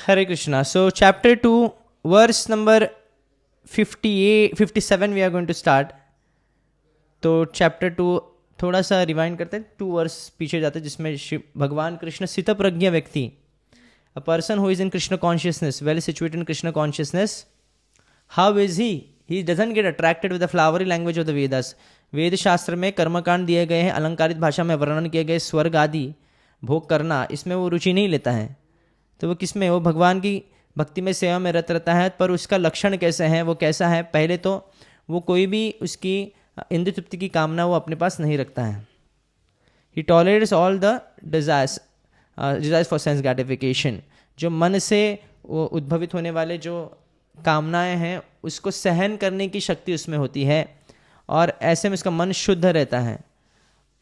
Hare Krishna. So, chapter 2, verse number 58, 57 we are going to start. तो chapter 2 थोड़ा सा rewind करते हैं, 2 वर्स पीछे जाते हैं, जिसमें भगवान कृष्ण स्थितप्रज्ञ व्यक्ति, a person who is in Krishna consciousness, well situated in Krishna consciousness, how is he doesn't get attracted with the flowery language of the Vedas. Veda शास्त्र में कर्मकांड दिए गए हैं, अलंकारित भाषा में वर्णन किए गए स्वर्ग आदि भोग करना, इसमें वो रुचि नहीं लेता है. तो वो किस में, वो भगवान की भक्ति में सेवा में रत रहता है. पर उसका लक्षण कैसे है, वो कैसा है, पहले तो वो कोई भी उसकी इंद्रिय तृप्ति की कामना वो अपने पास नहीं रखता है. He tolerates all the desires for sense gratification. जो मन से वो उद्भवित होने वाले जो कामनाएं हैं उसको सहन करने की शक्ति उसमें होती है, और ऐसे में उसका मन शुद्ध रहता है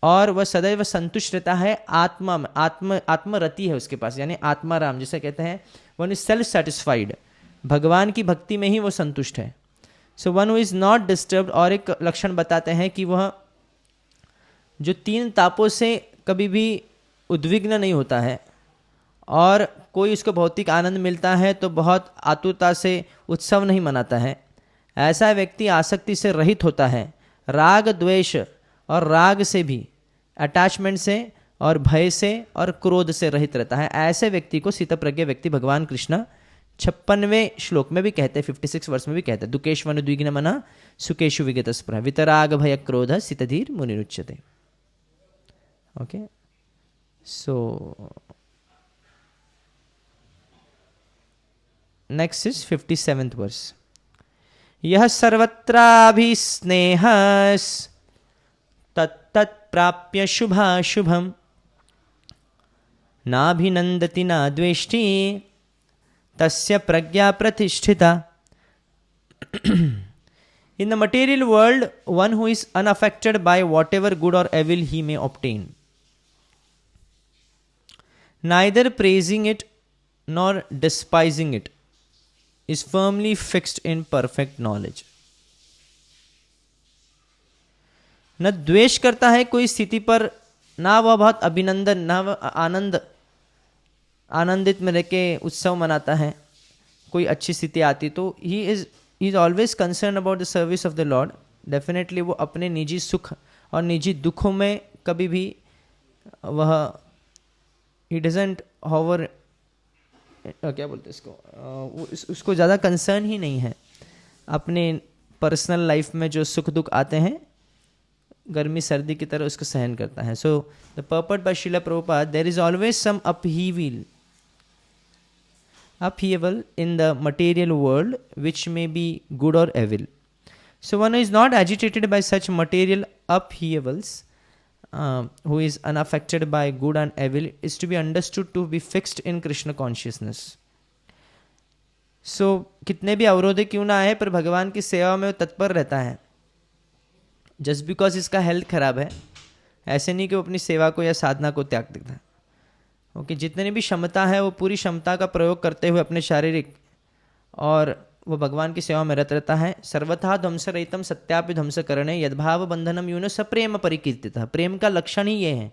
और वह सदैव संतुष्ट रहता है. आत्मरति है उसके पास, यानी आत्माराम जिसे कहते हैं. वन इज सेल्फ सेटिस्फाइड, भगवान की भक्ति में ही वो संतुष्ट है. सो one who is not disturbed. और एक लक्षण बताते हैं कि वह जो 3 तापों से कभी भी उद्विग्न नहीं होता है, और कोई उसको भौतिक आनंद मिलता है तो बहुत आतुरता से उत्सव नहीं मनाता है. ऐसा व्यक्ति आसक्ति से रहित होता है, राग द्वेष और राग से भी, अटैचमेंट से और भय से और क्रोध से रहित रहता है. ऐसे व्यक्ति को स्थितप्रज्ञ व्यक्ति भगवान कृष्ण 56वें श्लोक में भी कहते हैं, 56 वर्ष में भी कहते हैं, दुकेशवनु द्विग्न मना सुकेशु विगत स्पृह वितराग भय क्रोध सितधीर मुनिरुच्यते. Okay, so next is 57th verse. यह सर्वत्राभिस्नेहस् तत्तत् प्राप्य शुभाशुभम नाभिनंदति न द्वेष्टि तस्य प्रज्ञा प्रतिष्ठिता. In the material world, one who is unaffected by whatever good or evil he may obtain, neither praising it nor despising it, is firmly fixed in perfect knowledge. न द्वेष करता है कोई स्थिति पर, ना वह बहुत अभिनंदन, ना वह आनंदित में रह के उत्सव मनाता है. कोई अच्छी स्थिति आती तो he is always concern about the service of the Lord. Definitely वो अपने निजी सुख और निजी दुखों में कभी भी वह ही डजंट हॉवर, क्या बोलते हैं इसको, उसको ज़्यादा कंसर्न ही नहीं है. अपने पर्सनल लाइफ में जो सुख दुख आते हैं गर्मी सर्दी की तरह उसको सहन करता है. So the purport by Srila Prabhupada, there is always some upheaval in the material world which may be good or evil. So one who is not agitated by such material upheavals, who is unaffected by good and evil, is to be understood to be fixed in Krishna consciousness. So कितने भी अवरोध क्यों ना आए पर भगवान की सेवा में वो तत्पर रहता है. जस्ट बिकॉज इसका हेल्थ खराब है ऐसे नहीं कि वो अपनी सेवा को या साधना को त्याग देता है. ओके, जितनी भी क्षमता है वो पूरी क्षमता का प्रयोग करते हुए अपने शारीरिक, और वो भगवान की सेवा में रत रहता है. सर्वथा ध्वंस रहितम सत्यापि ध्वंस करणे यद्भाव बंधनम यूनो सप्रेम परिकीर्तितः. प्रेम का लक्षण ही ये है.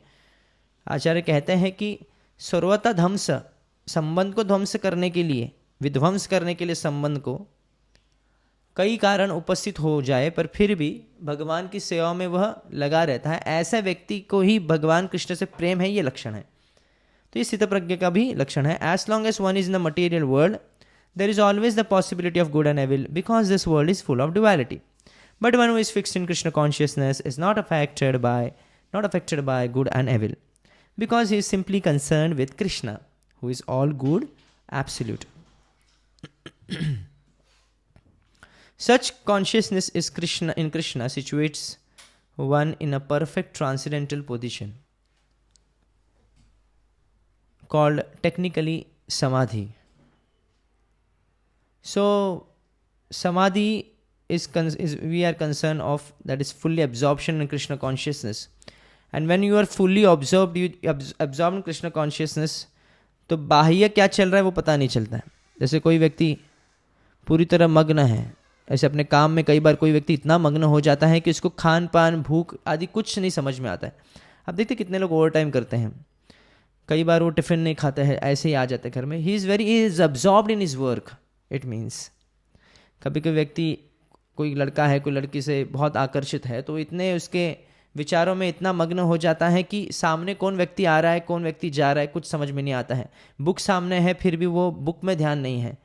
आचार्य कहते हैं कि सर्वथा ध्वंस, संबंध को ध्वंस करने के लिए, विध्वंस करने के लिए संबंध को कई कारण उपस्थित हो जाए पर फिर भी भगवान की सेवा में वह लगा रहता है. ऐसे व्यक्ति को ही भगवान कृष्ण से प्रेम है, ये लक्षण है. तो ये स्थितप्रज्ञ का भी लक्षण है. As long as one is in the material world there is always the possibility of good and evil, because this world is full of duality. But one who is fixed in Krishna consciousness is not affected by good and evil, because he is simply concern with Krishna who is all good absolute. Such consciousness is in Krishna situates one in a perfect transcendental position called technically samadhi. So samadhi is we are concerned of, that is fully absorption in Krishna consciousness. And when you are fully absorbed, absorbed in Krishna consciousness, तो बाह्य क्या चल रहा है वो पता नहीं चलता है. जैसे कोई व्यक्ति पूरी तरह मग्न है, ऐसे अपने काम में कई बार कोई व्यक्ति इतना मग्न हो जाता है कि उसको खान पान भूख आदि कुछ नहीं समझ में आता है. आप देखते कितने लोग ओवर टाइम करते हैं. कई बार वो टिफिन नहीं खाता है, ऐसे ही आ जाता है घर में. He is absorbed in his work. It means कभी कोई व्यक्ति, कोई लड़का है कोई लड़की से बहुत आकर्षित है, तो इतने उसके विचारों में इतना मग्न हो जाता है कि सामने कौन व्यक्ति आ रहा है कौन व्यक्ति जा रहा है कुछ समझ में नहीं आता है. बुक सामने है फिर भी वो बुक में ध्यान नहीं है,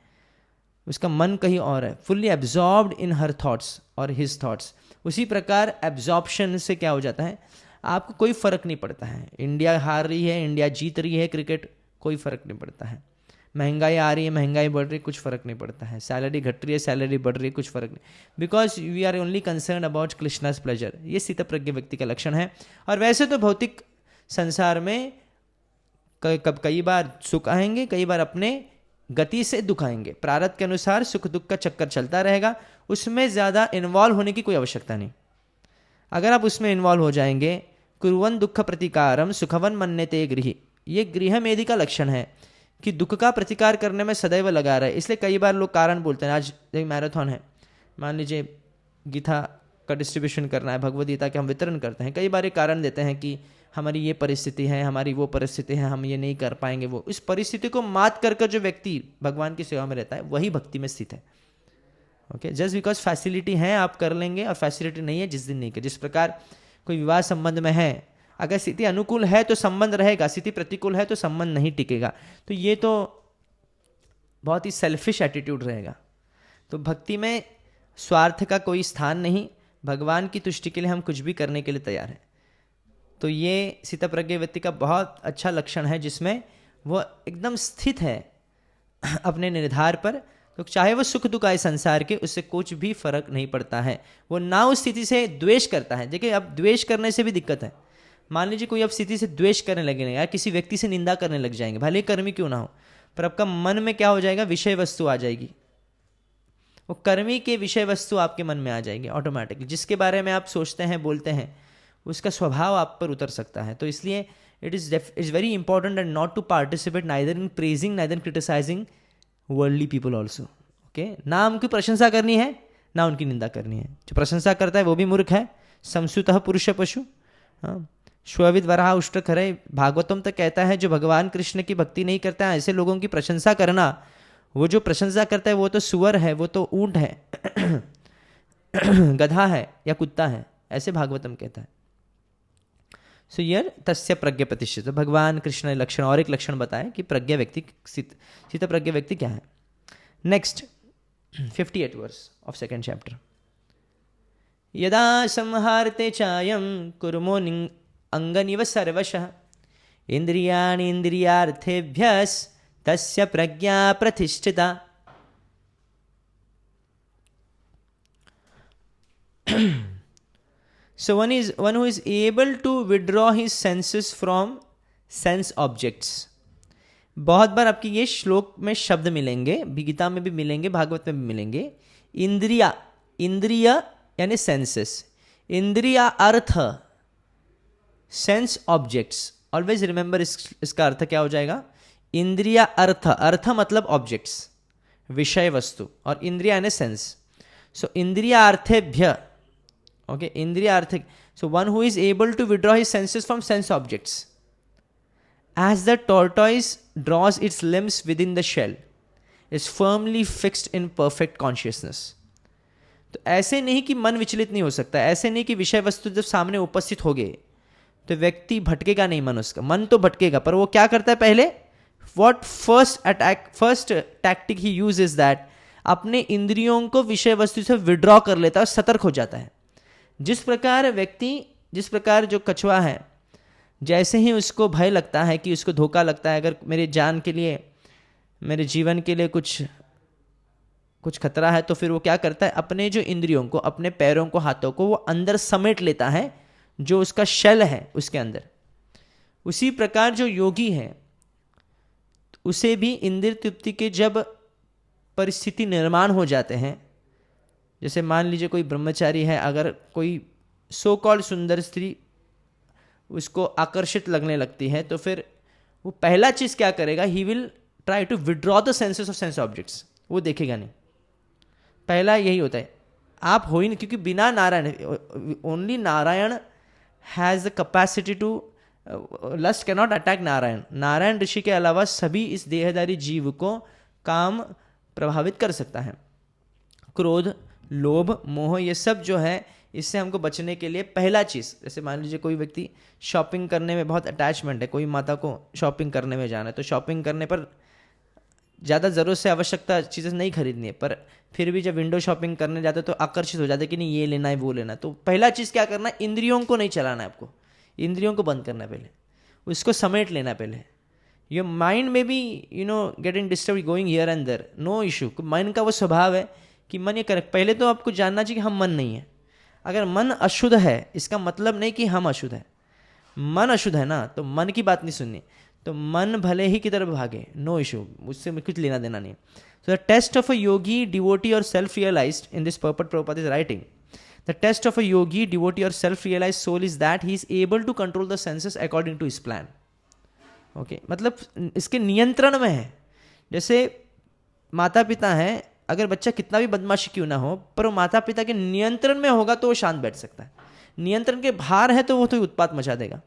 उसका मन कहीं और है. फुल्ली एब्जॉर्ब्ड इन हर थॉट्स और हिज थॉट्स. उसी प्रकार एब्जॉर्प्शन से क्या हो जाता है, आपको कोई फर्क नहीं पड़ता है. इंडिया हार रही है, इंडिया जीत रही है क्रिकेट, कोई फर्क नहीं पड़ता है. महंगाई आ रही है, महंगाई बढ़ रही है, कुछ फर्क नहीं पड़ता है. सैलरी घट रही है, सैलरी बढ़ रही है, कुछ फर्क नहीं. Because we are only concern about Krishna's pleasure. ये स्थितप्रज्ञ व्यक्ति का लक्षण है. और वैसे तो भौतिक संसार में कई बार सुख आएंगे, कई बार अपने गति से दुख आएंगे. प्रारब्ध के अनुसार सुख दुख का चक्कर चलता रहेगा, उसमें ज़्यादा इन्वॉल्व होने की कोई आवश्यकता नहीं. अगर आप उसमें इन्वॉल्व हो जाएंगे, कुर्वन् दुख प्रतिकारम सुखवन मन्यते गृह, ये गृह मेधि का लक्षण है कि दुख का प्रतिकार करने में सदैव लगा रहे. इसलिए कई बार लोग कारण बोलते हैं. आज एक मैराथन है, मान लीजिए गीता का डिस्ट्रीब्यूशन करना है, भगवद गीता के हम वितरण करते हैं. कई बार एक कारण देते हैं कि हमारी ये परिस्थिति है, हमारी वो परिस्थिति है, हम ये नहीं कर पाएंगे. वो इस परिस्थिति को मात कर जो व्यक्ति भगवान की सेवा में रहता है वही भक्ति में स्थित है. ओके, जस्ट बिकॉज फैसिलिटी है आप कर लेंगे और फैसिलिटी नहीं है जिस दिन नहीं कर. जिस प्रकार कोई विवाह संबंध में है, अगर स्थिति अनुकूल है तो संबंध रहेगा, स्थिति प्रतिकूल है तो संबंध नहीं टिकेगा. तो ये तो बहुत ही सेल्फिश एटीट्यूड रहेगा. तो भक्ति में स्वार्थ का कोई स्थान नहीं. भगवान की तुष्टि के लिए हम कुछ भी करने के लिए तैयार हैं. तो ये स्थितप्रज्ञ व्यक्ति का बहुत अच्छा लक्षण है, जिसमें वो एकदम स्थित है अपने निर्धार पर. तो चाहे वो सुख दुख आए संसार के, उससे कुछ भी फर्क नहीं पड़ता है. वो ना उस स्थिति से द्वेष करता है. देखिए, अब द्वेष करने से भी दिक्कत है. मान लीजिए कोई अब स्थिति से द्वेष करने लगे, या किसी व्यक्ति से निंदा करने लग जाएंगे, भले कर्मी क्यों ना हो, पर आपका मन में क्या हो जाएगा, विषय वस्तु आ जाएगी. वो कर्मी के विषय वस्तु आपके मन में आ जाएगी ऑटोमेटिकली. जिसके बारे में आप सोचते हैं बोलते हैं, उसका स्वभाव आप पर उतर सकता है. तो इसलिए it is very important and not to participate neither in praising neither in criticising worldly people also. Okay, ना उनकी प्रशंसा करनी है ना उनकी निंदा करनी है. जो प्रशंसा करता है वो भी मूर्ख है. संसुतः पुरुष पशु. हाँ, श्वविद वराह उष्ट खरे. भागवतम तक कहता है जो भगवान कृष्ण की भक्ति नहीं करता है, ऐसे लोगों की प्रशंसा करना, वो जो प्रशंसा करता है वो तो सुअर है, वो तो ऊंट है, गधा है या कुत्ता है, ऐसे भागवतम कहता है. सो यर तस्य प्रज्ञ प्रतिष्ठित. भगवान कृष्ण ने लक्षण और एक लक्षण बताया कि प्रज्ञा व्यक्ति, स्थित प्रज्ञ व्यक्ति क्या है. Next 58 verse of second chapter. यदा संहारते चायं कुर्मो अंगनिव सर्वशः इंद्रियाणि इंद्रियार्थेभ्यस् तस्य प्रज्ञा प्रतिष्ठिता. So one who is able to withdraw his senses from sense objects. बहुत बार आपकी ये श्लोक में शब्द मिलेंगे, गीता में भी मिलेंगे, भागवत में भी मिलेंगे. इंद्रिय यानी सेंसेस, इंद्रिया अर्थ, सेंस ऑब्जेक्ट्स. ऑलवेज रिमेंबर इसका अर्थ क्या हो जाएगा, इंद्रिया अर्थ. अर्थ मतलब ऑब्जेक्ट्स, विषय वस्तु, और इंद्रिया यानी सेंस. सो इंद्रिया अर्थेभ्य. Okay, indriya arthik. So one who is able to withdraw his senses from sense objects, as the tortoise draws its limbs within the shell, is firmly fixed in perfect consciousness. तो ऐसे नहीं कि मन विचलित नहीं हो सकता, ऐसे नहीं कि विषय वस्तु जब सामने उपस्थित हो गए तो व्यक्ति भटकेगा नहीं. मन उसका मन तो भटकेगा, पर वो क्या करता है पहले, what first tactic he uses that, अपने इंद्रियों को विषय वस्तु से विड्रॉ कर लेता है, सतर्क हो जाता है. जिस प्रकार जो कछुआ है, जैसे ही उसको भय लगता है कि उसको धोखा लगता है, अगर मेरे जान के लिए, मेरे जीवन के लिए कुछ खतरा है, तो फिर वो क्या करता है, अपने जो इंद्रियों को, अपने पैरों को, हाथों को वो अंदर समेट लेता है, जो उसका शेल है उसके अंदर. उसी प्रकार जो योगी है, उसे भी इंद्रिय तृप्ति के जब परिस्थिति निर्माण हो जाते हैं, जैसे मान लीजिए कोई ब्रह्मचारी है, अगर कोई सो कॉल्ड सुंदर स्त्री उसको आकर्षित लगने लगती है, तो फिर वो पहला चीज़ क्या करेगा, he will try to withdraw the senses of sense objects. वो देखेगा नहीं, पहला यही होता है. आप हो ही नहीं, क्योंकि बिना Narayan, only Narayan has the capacity to lust can not attack Narayan. Narayan Rishi के अलावा सभी इस देहधारी जीव को काम प्रभावित कर सकता है. क्रोध, लोभ, मोह, ये सब जो है इससे हमको बचने के लिए पहला चीज़, जैसे मान लीजिए कोई व्यक्ति शॉपिंग करने में बहुत अटैचमेंट है, कोई माता को शॉपिंग करने में जाना है, तो शॉपिंग करने पर ज़्यादा ज़रूरत से आवश्यकता चीज़ें नहीं खरीदनी है, पर फिर भी जब विंडो शॉपिंग करने जाते तो आकर्षित हो जाते कि नहीं ये लेना है वो लेना है. तो पहला चीज़ क्या करना है, इंद्रियों को नहीं चलाना है आपको, इंद्रियों को बंद करना है पहले, उसको समेट लेना पहले. योर माइंड में भी getting disturb going here and there, no issue. Mind का वो स्वभाव है कि मन ये करेक्ट. पहले तो आपको जानना चाहिए कि हम मन नहीं है. अगर मन अशुद्ध है इसका मतलब नहीं कि हम अशुद्ध है. मन अशुद्ध है ना, तो मन की बात नहीं सुननी. तो मन भले ही की तरफ भागे, नो इशू, उससे कुछ लेना देना नहीं. So the test of a yogi, devotee or self realized, in this purport Prabhupada is writing, the test of a yogi, devotee or self realized soul is that he is able to control the senses according to his plan. Okay, मतलब इसके नियंत्रण में है. जैसे माता पिता हैं, अगर बच्चा कितना भी बदमाशी क्यों ना हो, पर वो माता पिता के नियंत्रण में होगा तो वो शांत बैठ सकता है. नियंत्रण के बाहर है तो वो तो उत्पात मचा देगा.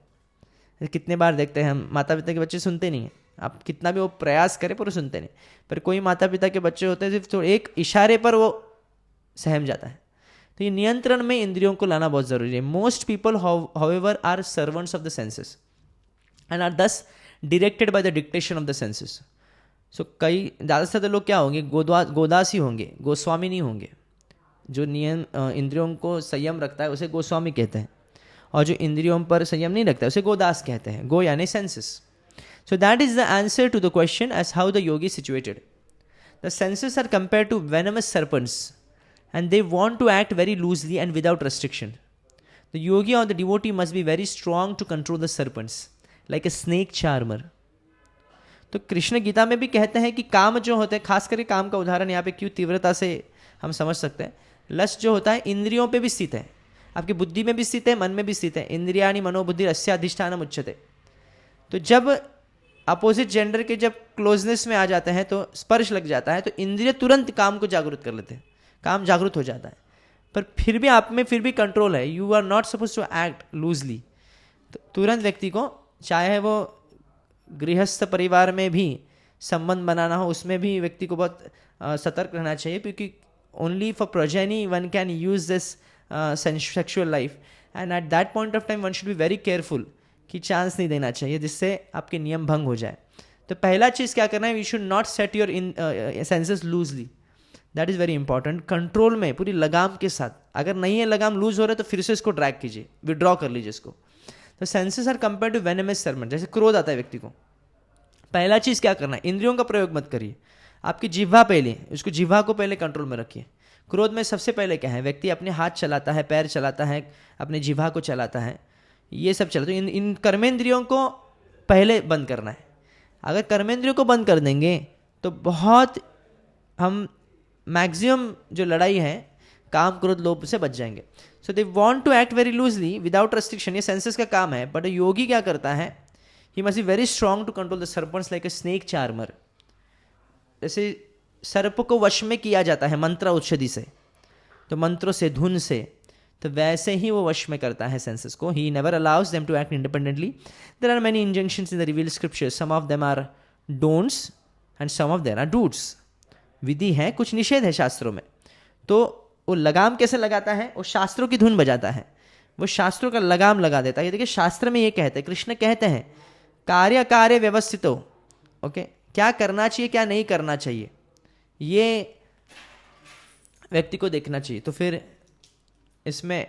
कितने बार देखते हैं हम, माता पिता के बच्चे सुनते नहीं हैं, आप कितना भी वो प्रयास करें पर वो सुनते नहीं. पर कोई माता पिता के बच्चे होते हैं सिर्फ तो एक इशारे पर वो सहम जाता है. तो ये नियंत्रण में इंद्रियों को लाना बहुत जरूरी है. Most people however are servants of the senses and are thus directed by the dictation of the senses. So कई ज़्यादा से ज़्यादा लोग क्या होंगे, गोदास ही होंगे, गोस्वामी नहीं होंगे. जो नियम इंद्रियों को संयम रखता है उसे गोस्वामी कहते हैं, और जो इंद्रियों पर संयम नहीं रखता है उसे गोदास कहते हैं. गो यानी सेंसेस. So that is the answer to the question as how the yogi situated. The senses are compare to venomous serpents and they want to act very loosely and without restriction. The yogi or the devotee must be very strong to control the serpents like a snake charmer. तो कृष्ण गीता में भी कहते हैं कि काम जो होते हैं, खास करके काम का उदाहरण यहाँ पे क्यों तीव्रता से हम समझ सकते हैं. लस्ट जो होता है इंद्रियों पे भी स्थित है, आपकी बुद्धि में भी स्थित है, मन में भी स्थित है. इंद्रियाणि मनोबुद्धि अस्य अधिष्ठानम उच्यते. तो जब अपोजिट जेंडर के जब क्लोजनेस में आ जाते हैं तो स्पर्श लग जाता है, तो इंद्रिय तुरंत काम को जागृत कर लेते हैं, काम जागृत हो जाता है. पर फिर भी आप में फिर भी कंट्रोल है. You are not suppose to act loosely. तो तुरंत व्यक्ति को, चाहे वो गृहस्थ परिवार में भी संबंध बनाना हो, उसमें भी व्यक्ति को बहुत सतर्क रहना चाहिए, क्योंकि only for progeny one can use this sexual life, and at that point of time one should be very careful कि चांस नहीं देना चाहिए जिससे आपके नियम भंग हो जाए. तो पहला चीज़ क्या करना है, you should not set your senses loosely. That is very important. Control में, पूरी लगाम के साथ. अगर नहीं है लगाम लूज हो रहा है तो फिर से इसको ड्रैग कीजिए, विड्रॉ कर लीजिए इसको. तो senses are compare to venomous serpent. जैसे क्रोध आता है व्यक्ति को, पहला चीज़ क्या करना है, इंद्रियों का प्रयोग मत करिए. आपकी जिह्वा पहले, उसको जिह्वा को पहले कंट्रोल में रखिए. क्रोध में सबसे पहले क्या है, व्यक्ति अपने हाथ चलाता है, पैर चलाता है, अपने जिह्वा को चलाता है, ये सब चलता है. तो इन कर्मेंद्रियों को पहले बंद करना है. अगर कर्मेंद्रियों को बंद कर देंगे तो बहुत हम मैक्सिमम जो लड़ाई है काम क्रोध लोभ से बच जाएंगे. So they want to act very loosely without restriction. ये सेंसेस का काम है. बट योगी क्या करता है, he must be very strong to control the serpents like a snake charmer. जैसे सर्प को वश में किया जाता है मंत्र औषधि से, तो मंत्रों से, धुन से, तो वैसे ही वो वश में करता है सेंसेस को. He never allows them to act independently. There are many injunctions in the revealed scriptures. Some of them are don'ts and some of them are do's. विधि है, कुछ निषेध है शास्त्रों में. तो वो लगाम कैसे लगाता है, वो शास्त्रों की धुन बजाता है, वो शास्त्रों का लगाम लगा देता है. ये देखिए शास्त्र में ये कहते हैं, कृष्ण कहते हैं कार्य कार्य व्यवस्थितो. ओके, क्या करना चाहिए क्या नहीं करना चाहिए ये व्यक्ति को देखना चाहिए. तो फिर इसमें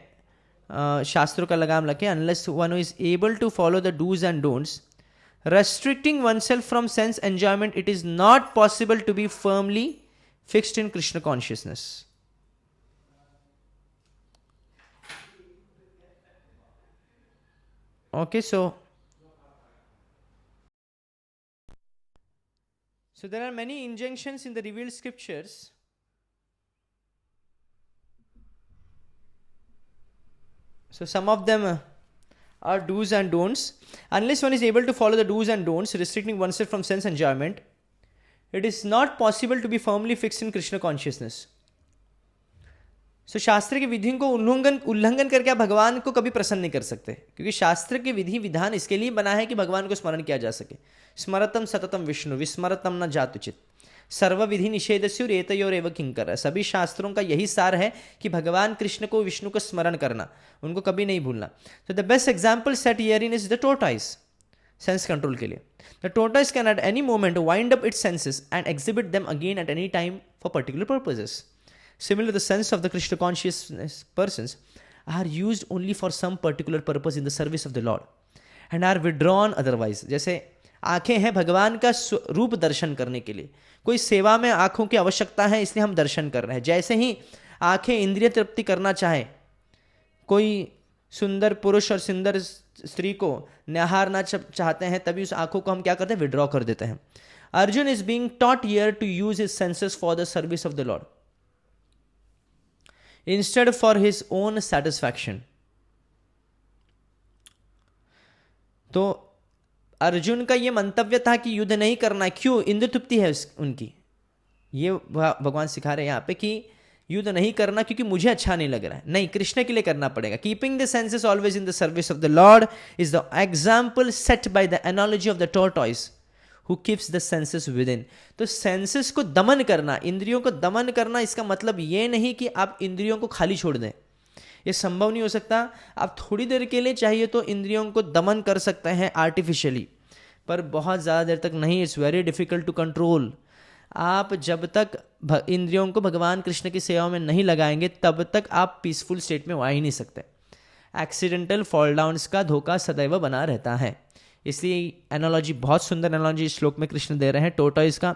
शास्त्रों का लगाम लगे. Unless one is able to follow the dos and don'ts, restricting oneself from sense enjoyment, it is not possible to be firmly fixed in Krishna consciousness. Okay, so there are many injunctions in the revealed scriptures. So some of them are do's and don'ts. Unless one is able to follow the do's and don'ts, restricting oneself from sense enjoyment, it is not possible to be firmly fixed in Krishna consciousness. सो शास्त्र की विधियों को उल्लंघन करके आप भगवान को कभी प्रसन्न नहीं कर सकते, क्योंकि शास्त्र के विधि विधान इसके लिए बना है कि भगवान को स्मरण किया जा सके। स्मरतम सततम विष्णु विस्मरतम न जातुचित सर्व विधि निषेधस्युरेतयोरेव किंकर। सभी शास्त्रों का यही सार है कि भगवान कृष्ण को, विष्णु को स्मरण करना, उनको कभी नहीं भूलना। तो the best example set herein is the tortoise, sense control के लिए। The tortoise can at any moment wind up its senses and exhibit them again at any time for particular purposes. Similarly, the sense of the Krishna consciousness persons are used only for some particular purpose in the service of the Lord and are withdrawn otherwise. जैसे आंखें हैं भगवान का रूप दर्शन करने के लिए, कोई सेवा में आंखों की आवश्यकता है इसलिए हम दर्शन कर रहे हैं। जैसे ही आंखें इंद्रिय तृप्ति करना चाहे, कोई सुंदर पुरुष और सुंदर स्त्री को निहारना चाहते हैं, तभी उस आंखों को हम क्या करते हैं, विड्रॉ कर देते हैं। Arjun is being taught here to use his senses for the service of the Lord instead for his own satisfaction. तो अर्जुन का यह मंतव्य था कि युद्ध नहीं करना। क्यों? इंद्र तृप्ति है उनकी। ये भगवान सिखा रहे हैं यहाँ पे कि युद्ध नहीं करना क्योंकि मुझे अच्छा नहीं लग रहा है, नहीं, कृष्ण के लिए करना पड़ेगा। Keeping the senses always in the service of the lord is the example set by the analogy of the tortoise who keeps the senses within. तो सेंसेस को दमन करना, इंद्रियों को दमन करना, इसका मतलब ये नहीं कि आप इंद्रियों को खाली छोड़ दें, ये संभव नहीं हो सकता। आप थोड़ी देर के लिए चाहिए तो इंद्रियों को दमन कर सकते हैं आर्टिफिशियली, पर बहुत ज़्यादा देर तक नहीं। It's very difficult to control. आप जब तक इंद्रियों को भगवान कृष्ण की सेवा में नहीं लगाएंगे तब तक आप पीसफुल स्टेट में आ ही नहीं सकते। एक्सीडेंटल फॉल डाउन्स का धोखा सदैव बना रहता है। इसलिए एनालॉजी, बहुत सुंदर एनालॉजी इस श्लोक में कृष्ण दे रहे हैं टोर्टॉइस का।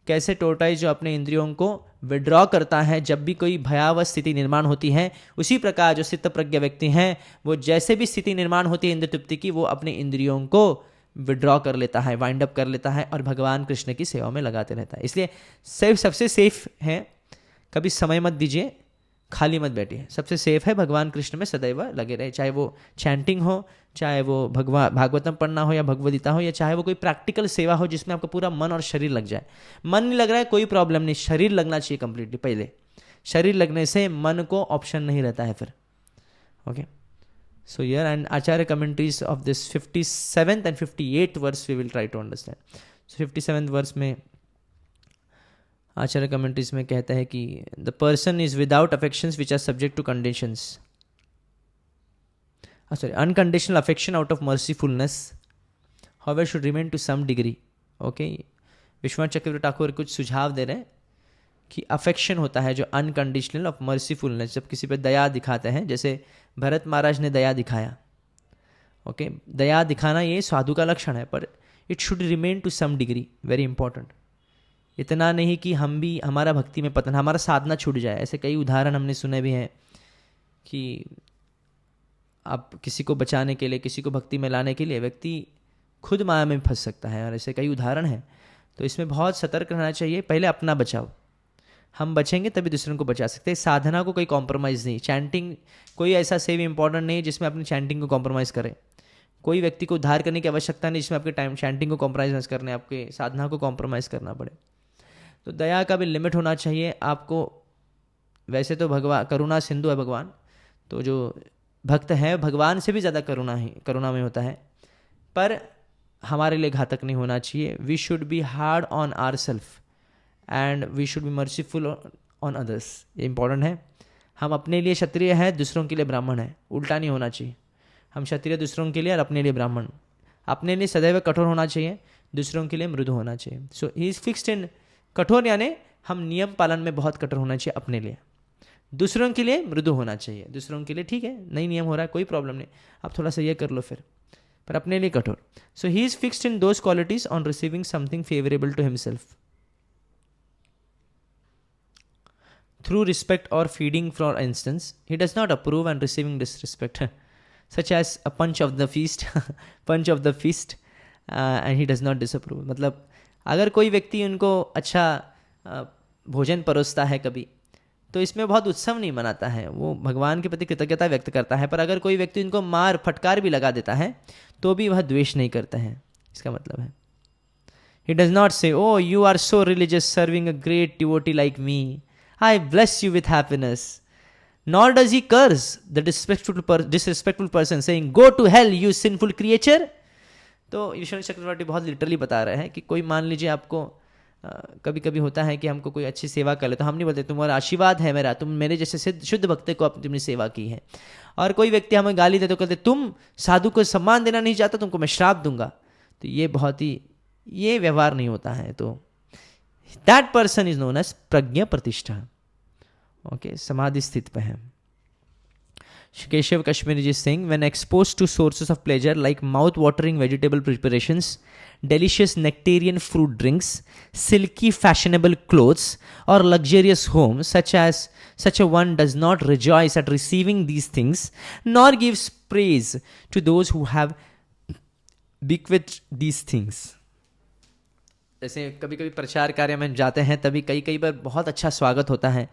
कैसे टोर्टॉइस जो अपने इंद्रियों को विड्रॉ करता है जब भी कोई भयावह स्थिति निर्माण होती है, उसी प्रकार जो चित्त प्रज्ञ व्यक्ति हैं वो जैसे भी स्थिति निर्माण होती है इंद्र तृप्ति की, वो अपने इंद्रियों को विड्रॉ कर लेता है, वाइंड अप कर लेता है और भगवान कृष्ण की सेवा में लगाते रहता है। इसलिए सबसे सेफ है, कभी समय मत दीजिए, खाली मत बैठिए। सबसे सेफ है भगवान कृष्ण में सदैव लगे रहे, चाहे वो चैंटिंग हो, चाहे वो भागवतम पढ़ना हो या भगवदगीता हो, या चाहे वो कोई प्रैक्टिकल सेवा हो जिसमें आपका पूरा मन और शरीर लग जाए। मन नहीं लग रहा है कोई प्रॉब्लम नहीं, शरीर लगना चाहिए कंप्लीटली। पहले शरीर लगने से मन को ऑप्शन नहीं रहता है फिर। Okay, so here and acharya commentaries of this 57th and 58th verse we will try to understand. So 57th verse में आचार्य कमेंट्रीज में कहता है कि the person is without affections which are subject to conditions, sorry, unconditional affection out of mercifulness however should remain to some degree. Okay, Vishwanath Chakravarti Thakur कुछ सुझाव दे रहे हैं कि अफेक्शन होता है जो अनकंडीशनल ऑफ मर्सीफुलनेस, जब किसी पे दया दिखाते हैं, जैसे भरत महाराज ने दया दिखाया। ओके, दया दिखाना ये साधु का लक्षण है, पर it should remain to some degree, very important. इतना नहीं कि हम भी, हमारा भक्ति में पतन, हमारा साधना छूट जाए। ऐसे कई उदाहरण हमने सुने भी हैं कि आप किसी को बचाने के लिए, किसी को भक्ति में लाने के लिए व्यक्ति खुद माया में फंस सकता है, और ऐसे कई उदाहरण हैं। तो इसमें बहुत सतर्क रहना चाहिए। पहले अपना बचाओ, हम बचेंगे तभी दूसरों को बचा सकते हैं। साधना को कोई कॉम्प्रोमाइज़ नहीं, चैंटिंग कोई ऐसा सेव इंपॉर्टेंट नहीं जिसमें अपनी चैंटिंग को कॉम्प्रोमाइज़ करें। कोई व्यक्ति को उद्धार करने की आवश्यकता नहीं जिसमें आपके चैंटिंग को कॉम्प्रोमाइज़ करने, आपके साधना को कॉम्प्रोमाइज़ करना पड़े। तो दया का भी लिमिट होना चाहिए आपको। वैसे तो भगवान करुणा सिंधु है भगवान, तो जो भक्त है भगवान से भी ज़्यादा करुणा में होता है, पर हमारे लिए घातक नहीं होना चाहिए। We should be hard on our self and we should be merciful on others. ये इंपॉर्टेंट है। हम अपने लिए क्षत्रिय हैं, दूसरों के लिए ब्राह्मण है, उल्टा नहीं होना चाहिए। हम क्षत्रिय दूसरों के लिए और अपने लिए ब्राह्मण। अपने लिए सदैव कठोर होना चाहिए, दूसरों के लिए मृदु होना चाहिए। सो ही इज़ फिक्स्ड इन कठोर, यानी हम नियम पालन में बहुत कठोर होना चाहिए अपने लिए, दूसरों के लिए मृदु होना चाहिए। दूसरों के लिए ठीक है, नहीं नियम हो रहा है कोई प्रॉब्लम नहीं, आप थोड़ा सा ये कर लो फिर, पर अपने लिए कठोर। So he is fixed in those qualities on receiving something favourable to himself through respect और feeding. For instance, he does not approve and receiving disrespect such as a punch of the feast and he does not disapprove. मतलब अगर कोई व्यक्ति उनको अच्छा भोजन परोसता है कभी, तो इसमें बहुत उत्सव नहीं मनाता है, वो भगवान के प्रति कृतज्ञता व्यक्त करता है। पर अगर कोई व्यक्ति उनको मार फटकार भी लगा देता है तो भी वह द्वेष नहीं करता है। इसका मतलब है ही does not say, oh you are so religious serving a great devotee like me, I bless you with happiness. Nor does he curse the disrespectful person saying, "Go to hell, you sinful creature." तो ईश्वर चक्रवर्ती बहुत literally बता रहे हैं कि कोई मान लीजिए आपको कभी कभी होता है कि हमको कोई अच्छी सेवा कर ले तो हम नहीं बोलते तुम्हारा आशीर्वाद है मेरा, तुम मेरे जैसे शुद्ध भक्त को तुमने सेवा की है। और कोई व्यक्ति हमें गाली दे तो कहते तुम साधु को सम्मान देना नहीं चाहता, तुमको मैं श्राप दूंगा। तो ये बहुत ही ये व्यवहार नहीं होता है। तो that person is known as प्रज्ञा प्रतिष्ठा। ओके, समाधि स्थित पे है। Keshav Kashmiri ji saying, when exposed to sources of pleasure like mouth-watering vegetable preparations, delicious nectarian fruit drinks, silky fashionable clothes, or luxurious homes, such a one does not rejoice at receiving these things, nor gives praise to those who have bequeathed these things. जैसे कभी कभी प्रचार कार्य में जाते हैं तभी कई बार बहुत अच्छा स्वागत होता है,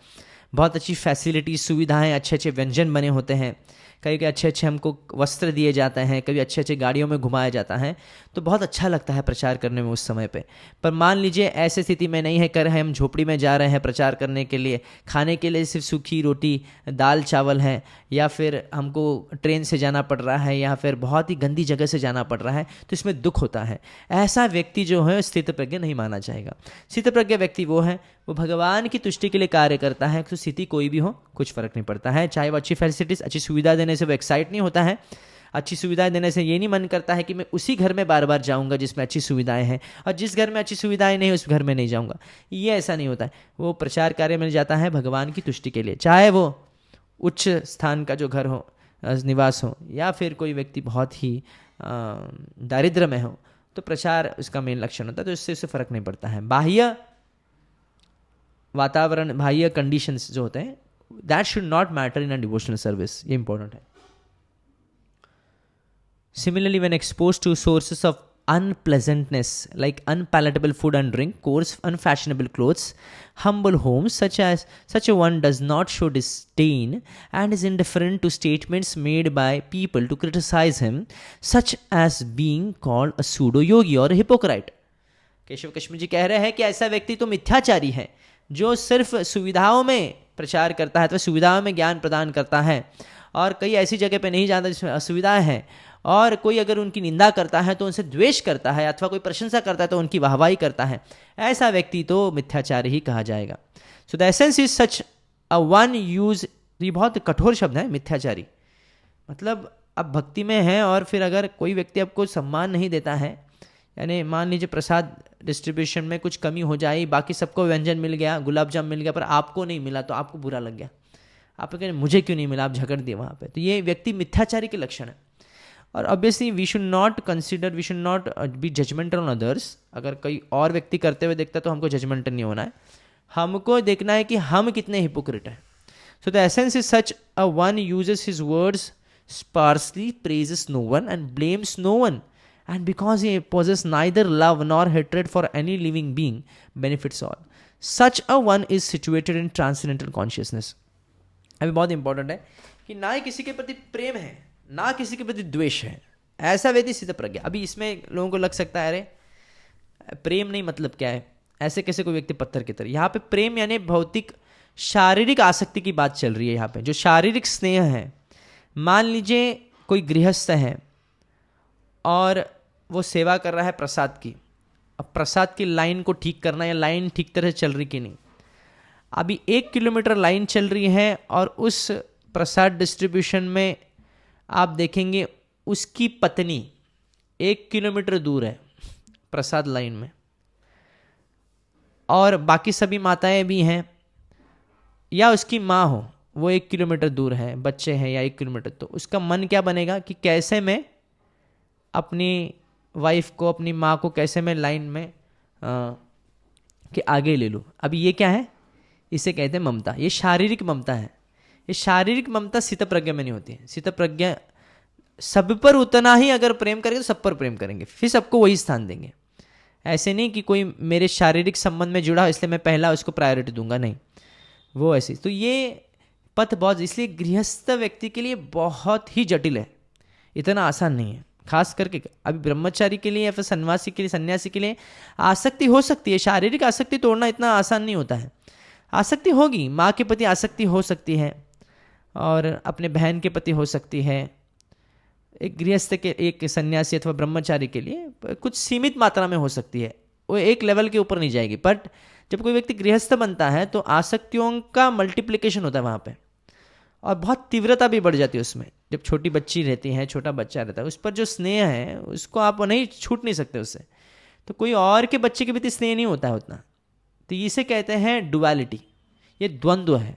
बहुत अच्छी फैसिलिटी सुविधाएं, अच्छे अच्छे व्यंजन बने होते हैं, कई अच्छे अच्छे हमको वस्त्र दिए जाते हैं, कभी अच्छे अच्छे गाड़ियों में घुमाया जाता है, तो बहुत अच्छा लगता है प्रचार करने में उस समय पे। पर मान लीजिए ऐसी स्थिति में नहीं है, कर हम झोपड़ी में जा रहे हैं प्रचार करने के लिए, खाने के लिए सिर्फ सूखी रोटी दाल चावल है, या फिर हमको ट्रेन से जाना पड़ रहा है, या फिर बहुत ही गंदी जगह से जाना पड़ रहा है, तो इसमें दुख होता है। ऐसा व्यक्ति जो है स्थित प्रज्ञ नहीं माना जाएगा। स्थित प्रज्ञ व्यक्ति वो है, वो भगवान की तुष्टि के लिए कार्य करता है, तो स्थिति कोई भी हो कुछ फर्क नहीं पड़ता है। चाहे वो अच्छी फैसिलिटीज अच्छी सुविधा देने से वो एक्साइट नहीं होता है, अच्छी सुविधाएं देने से ये नहीं मन करता है कि मैं उसी घर में बार बार जाऊंगा जिसमें अच्छी सुविधाएं हैं, और जिस घर में अच्छी सुविधाएं नहीं उस घर में नहीं जाऊंगा, ये ऐसा नहीं होता है। वो प्रचार कार्य में जाता है भगवान की तुष्टि के लिए, चाहे वो उच्च स्थान का जो घर हो निवास हो, या फिर कोई व्यक्ति बहुत ही दारिद्र्य में हो, तो प्रचार उसका मेन लक्षण होता है। तो इससे फर्क नहीं पड़ता है। बाह्य वातावरण, बाह्य कंडीशंस जो होते हैं, that should not matter in a devotional service, ये इंपॉर्टेंट है। Similarly, when exposed to sources of unpleasantness like unpalatable food and drink, coarse, unfashionable clothes, humble homes, such a one does not show disdain and is indifferent to statements made by people to criticize him, such as being called a pseudo yogi or a hypocrite. Keshav Kashmir ji कह रहे हैं कि ऐसा व्यक्ति तो मिथ्याचारी है जो सिर्फ सुविधाओं में प्रचार करता है, तो सुविधाओं में ज्ञान प्रदान करता है, और कई ऐसी जगह पे नहीं जाता जिसमें असुविधाएं हैं, और कोई अगर उनकी निंदा करता है तो उनसे द्वेष करता है, अथवा कोई प्रशंसा करता है तो उनकी वाहवाही करता है, ऐसा व्यक्ति तो मिथ्याचारी ही कहा जाएगा। सो the essence is such a one use, ये बहुत कठोर शब्द है मिथ्याचारी, मतलब अब भक्ति में है और फिर अगर कोई व्यक्ति आपको सम्मान नहीं देता है, यानी मान लीजिए प्रसाद डिस्ट्रीब्यूशन में कुछ कमी हो जाए, बाकी सबको व्यंजन मिल गया, गुलाब जाम मिल गया, पर आपको नहीं मिला तो आपको बुरा लग गया, आप कहें मुझे क्यों नहीं मिला, आप झगड़ दिए वहाँ पे, तो ये व्यक्ति मिथ्याचारी के लक्षण है। और obviously we should not be judgemental on others. अगर कोई और व्यक्ति करते हुए देखता तो हमको जजमेंटल नहीं होना है, हमको देखना है कि हम कितने हिपोक्रेट हैं। So the essence is such a one uses his words sparsely, praises no one and blames no one, and because he possesses neither love nor hatred for any living being, benefits all. Such a one is situated in transcendental consciousness. अभी बहुत important है कि ना ही किसी के प्रति प्रेम है ना किसी के प्रति द्वेष है, ऐसा व्यक्ति स्थित प्रज्ञ। अभी इसमें लोगों को लग सकता है अरे प्रेम नहीं मतलब क्या है, ऐसे कैसे कोई व्यक्ति पत्थर की तरह। यहाँ पे प्रेम यानी भौतिक शारीरिक आसक्ति की बात चल रही है। यहाँ पे जो शारीरिक स्नेह है, मान लीजिए कोई गृहस्थ है और वो सेवा कर रहा है प्रसाद की, अब प्रसाद की लाइन को ठीक करना, या लाइन ठीक तरह से चल रही कि नहीं। अभी 1 किलोमीटर लाइन चल रही है और उस प्रसाद डिस्ट्रीब्यूशन में आप देखेंगे उसकी पत्नी 1 किलोमीटर दूर है प्रसाद लाइन में, और बाकी सभी माताएं भी हैं, या उसकी माँ हो वो 1 किलोमीटर दूर है, बच्चे हैं या 1 किलोमीटर, तो उसका मन क्या बनेगा कि कैसे मैं अपनी वाइफ को, अपनी माँ को कैसे मैं लाइन में के आगे ले लूँ। अभी ये क्या है, इसे कहते हैं ममता। ये शारीरिक ममता है। ये शारीरिक ममता स्थित प्रज्ञा में नहीं होती है। स्थित प्रज्ञा सब पर उतना ही अगर प्रेम करेंगे तो सब पर प्रेम करेंगे, फिर सबको वही स्थान देंगे। ऐसे नहीं कि कोई मेरे शारीरिक संबंध में जुड़ा इसलिए मैं पहला उसको प्रायोरिटी दूंगा, नहीं, वो ऐसे। तो ये पथ बहुत, इसलिए गृहस्थ व्यक्ति के लिए बहुत ही जटिल है, इतना आसान नहीं है। खास करके अभी ब्रह्मचारी के लिए या फिर सन्यासी के लिए, सन्यासी के लिए आसक्ति हो सकती है, शारीरिक आसक्ति तोड़ना इतना आसान नहीं होता है। आसक्ति होगी, माँ के प्रति आसक्ति हो सकती है, और अपने बहन के प्रति हो सकती है। एक गृहस्थ के, एक सन्यासी अथवा ब्रह्मचारी के लिए कुछ सीमित मात्रा में हो सकती है, वो एक लेवल के ऊपर नहीं जाएगी। बट जब कोई व्यक्ति गृहस्थ बनता है तो आसक्तियों का मल्टीप्लिकेशन होता है वहाँ पे, और बहुत तीव्रता भी बढ़ जाती है उसमें। जब छोटी बच्ची रहती है, छोटा बच्चा रहता है, उस पर जो स्नेह है उसको आप नहीं छूट नहीं सकते उससे। तो कोई और के बच्चे के प्रति स्नेह नहीं होता है उतना। तो इसे कहते हैं डुअलिटी, ये द्वंद्व है।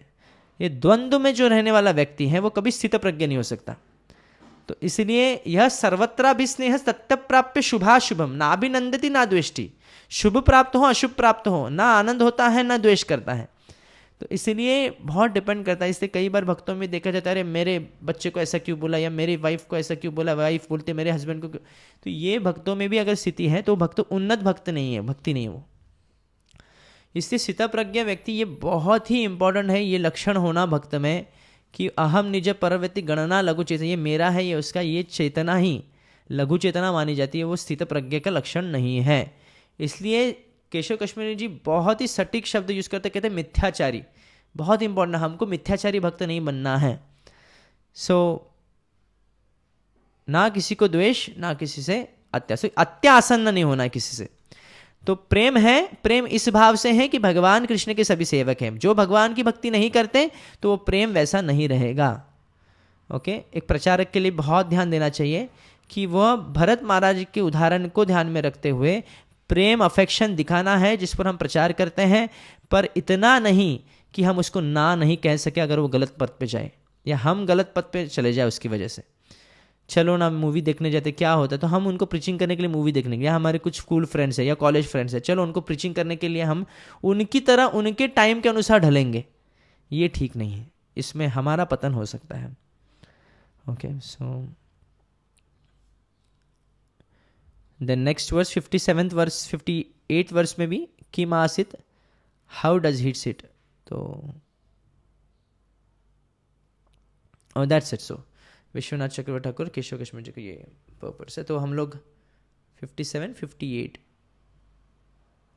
ये द्वंद्व में जो रहने वाला व्यक्ति है वो कभी स्थित प्रज्ञ नहीं हो सकता। तो इसलिए यह सर्वत्र भी स्नेह तत्त प्राप्य शुभाशुभम ना अभिनंदती ना द्वेष्टि। शुभ प्राप्त हो अशुभ प्राप्त हो, ना आनंद होता है ना द्वेष करता है। तो इसलिए बहुत डिपेंड करता है। इसलिए कई बार भक्तों में देखा जाता है, अरे मेरे बच्चे को ऐसा क्यों बोला, या मेरी वाइफ को ऐसा क्यों बोला, वाइफ बोलते मेरे हस्बैंड को क्यों। तो ये भक्तों में भी अगर स्थिति है तो भक्त उन्नत भक्त नहीं है, भक्ति नहीं है वो। इसलिए स्थित प्रज्ञा व्यक्ति, ये बहुत ही इंपॉर्टेंट है ये लक्षण होना भक्त में, कि अहम निज परवर्ती गणना लघु चेतना, ये मेरा है, ये उसका, ये चेतना ही लघु चेतना मानी जाती है, वो स्थित प्रज्ञा का लक्षण नहीं है। इसलिए केशव कश्मीरी जी बहुत ही सटीक शब्द यूज करते, कहते हैं मिथ्याचारी। बहुत इंपॉर्टेंट है, हमको मिथ्याचारी भक्त नहीं बनना है। ना किसी को द्वेष, ना किसी से अत्यासन्न नहीं होना है किसी से। तो प्रेम है, प्रेम इस भाव से है कि भगवान कृष्ण के सभी सेवक हैं। जो भगवान की भक्ति नहीं करते तो वो प्रेम वैसा नहीं रहेगा। ओके, एक प्रचारक के लिए बहुत ध्यान देना चाहिए कि वह भरत महाराज के उदाहरण को ध्यान में रखते हुए प्रेम अफेक्शन दिखाना है जिस पर हम प्रचार करते हैं, पर इतना नहीं कि हम उसको ना नहीं कह सके अगर वो गलत पथ पे जाए, या हम गलत पथ पे चले जाए उसकी वजह से। चलो ना मूवी देखने जाते, क्या होता है, तो हम उनको प्रीचिंग करने के लिए मूवी देखने, या हमारे कुछ स्कूल फ्रेंड्स है या कॉलेज फ्रेंड्स है, चलो उनको प्रीचिंग करने के लिए हम उनकी तरह उनके टाइम के अनुसार ढलेंगे, ये ठीक नहीं है। इसमें हमारा पतन हो सकता है। Okay, so the next verse 57th verse 58th verse में भी किम आसित, हाउ डज ही सिट, तो that's it. So Vishwanath Chakravarti Thakur Keshav Kashmir ji का ये पर्पस है। तो हम लोग 57 58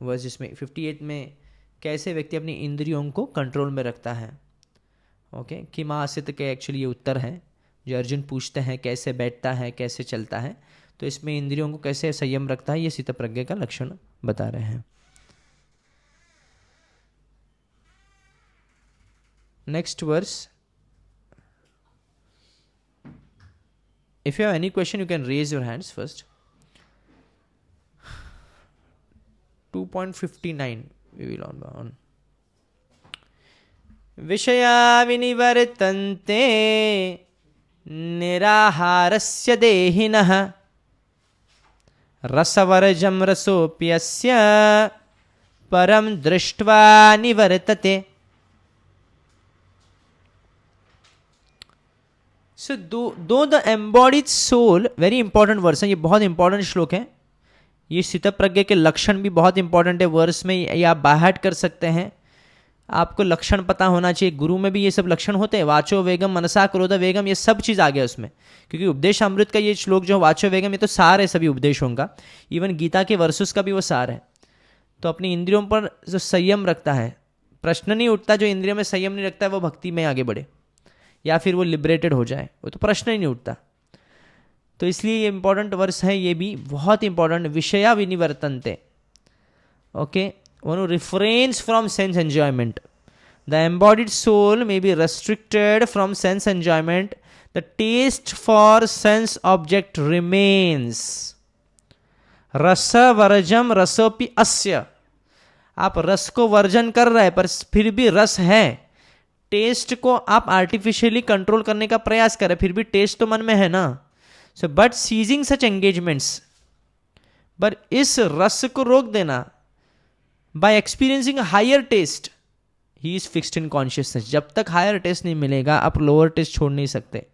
वर्स, जिसमें 58 में कैसे व्यक्ति अपनी इंद्रियों को कंट्रोल में रखता है। ओके, किम आसित के एक्चुअली ये उत्तर है जो अर्जुन पूछते हैं, कैसे बैठता है, कैसे चलता है। तो इसमें इंद्रियों को कैसे संयम रखता है, ये स्थित प्रज्ञा का लक्षण बता रहे हैं। Next verse, if you have any question you can raise your hands first. 2.59 we will on. विषया विनिवर्तन्ते निराहारस्य देहिनः रसवर्जं रसोऽप्यस्य परं दृष्ट्वा निवर्तते। So though the embodied soul, very important verse है, ये बहुत इंपॉर्टेंट श्लोक है। ये स्थित प्रज्ञा के लक्षण भी बहुत इंपॉर्टेंट है वर्स में, ये आप बाहर कर सकते हैं। आपको लक्षण पता होना चाहिए, गुरु में भी ये सब लक्षण होते हैं, वाचो वेगम मनसा क्रोध वेगम, ये सब चीज़ आ गया उसमें। क्योंकि उपदेश अमृत का ये श्लोक जो वाचो वेगम, ये तो सार है सभी उपदेशों का, इवन गीता के वर्सेस का भी वो सार है। तो अपनी इंद्रियों पर जो संयम रखता है, प्रश्न नहीं उठता, जो इंद्रियों में संयम नहीं रखता है वो भक्ति में आगे बढ़े या फिर वो लिबरेटेड हो जाए, वो तो प्रश्न ही नहीं उठता। तो इसलिए ये इंपॉर्टेंट वर्स है, ये भी बहुत इंपॉर्टेंट। विषया विनिवर्तन्ते, okay, one refrains from sense enjoyment. The embodied soul may be restricted from sense enjoyment, the taste for sense object remains. रस वर्जम रसोपि अस्य, आप रस को वर्जन कर रहे हैं पर फिर भी रस है। टेस्ट को आप आर्टिफिशियली कंट्रोल करने का प्रयास करें, फिर भी टेस्ट तो मन में है ना। So but ceasing such engagements, but इस रस को रोक देना by experiencing higher taste, he is fixed in consciousness. जब तक हायर टेस्ट नहीं मिलेगा आप लोअर टेस्ट छोड़ नहीं सकते।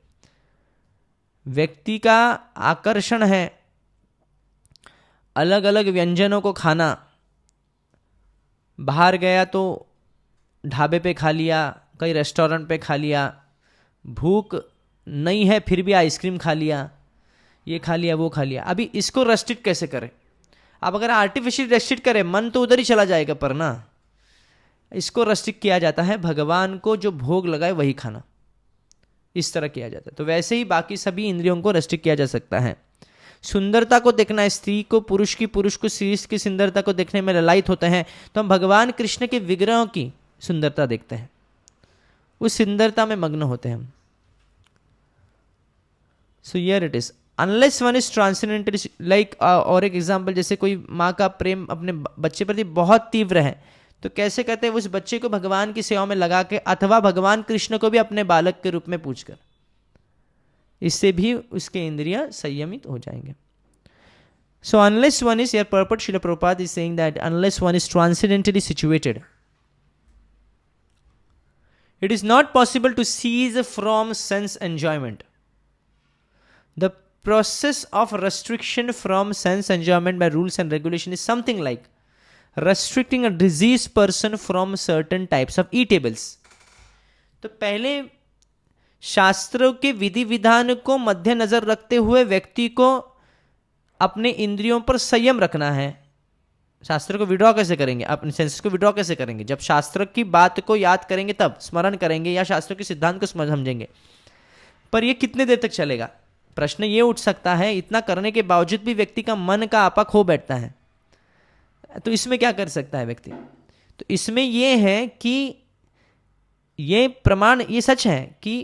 व्यक्ति का आकर्षण है अलग अलग व्यंजनों को खाना, बाहर गया तो ढाबे पे खा लिया, कई रेस्टोरेंट पे खा लिया, भूख नहीं है फिर भी आइसक्रीम खा लिया, ये खा लिया वो खा लिया। अभी इसको रेस्ट्रिक्ट कैसे करें? आप अगर आर्टिफिशियल रेस्ट्रिक्ट करें मन तो उधर ही चला जाएगा, पर ना इसको रेस्ट्रिक्ट किया जाता है भगवान को जो भोग लगाए वही खाना। इस तरह किया जाता है। तो वैसे ही बाकी सभी इंद्रियों को रेस्ट्रिक्ट किया जा सकता है। सुंदरता को देखना, स्त्री को पुरुष को स्त्री की सुंदरता को देखने में ललायित होते हैं, तो हम भगवान कृष्ण के विग्रहों की सुंदरता देखते हैं, उस सुंदरता में मग्न होते हैं हम। सो here it is, unless one is transcendental, like और एक एग्जांपल, जैसे कोई माँ का प्रेम अपने बच्चे प्रति बहुत तीव्र है, तो कैसे कहते हैं, उस बच्चे को भगवान की सेवा में लगा के, अथवा भगवान कृष्ण को भी अपने बालक के रूप में पूछकर, इससे भी उसके इंद्रियां संयमित हो जाएंगे। So unless one is, your purport Shrila Prabhupada is saying that unless one is transcendentally situated, it is not possible to cease from sense enjoyment. The process of restriction from sense enjoyment by rules and regulation is something like restricting a diseased person from certain types of eatables. तो पहले शास्त्रों के विधि विधान को मद्देनजर रखते हुए व्यक्ति को अपने इंद्रियों पर संयम रखना है। शास्त्र को विड्रॉ कैसे करेंगे, अपने सेंसेस को विड्रॉ कैसे करेंगे, जब शास्त्र की बात को याद करेंगे तब स्मरण करेंगे, या शास्त्र के सिद्धांत को समझेंगे। पर यह कितने देर तक चलेगा, प्रश्न ये उठ सकता है। इतना करने के बावजूद भी व्यक्ति का मन का आपा खो बैठता है, तो इसमें क्या कर सकता है व्यक्ति? तो इसमें यह है कि ये प्रमाण, ये सच है कि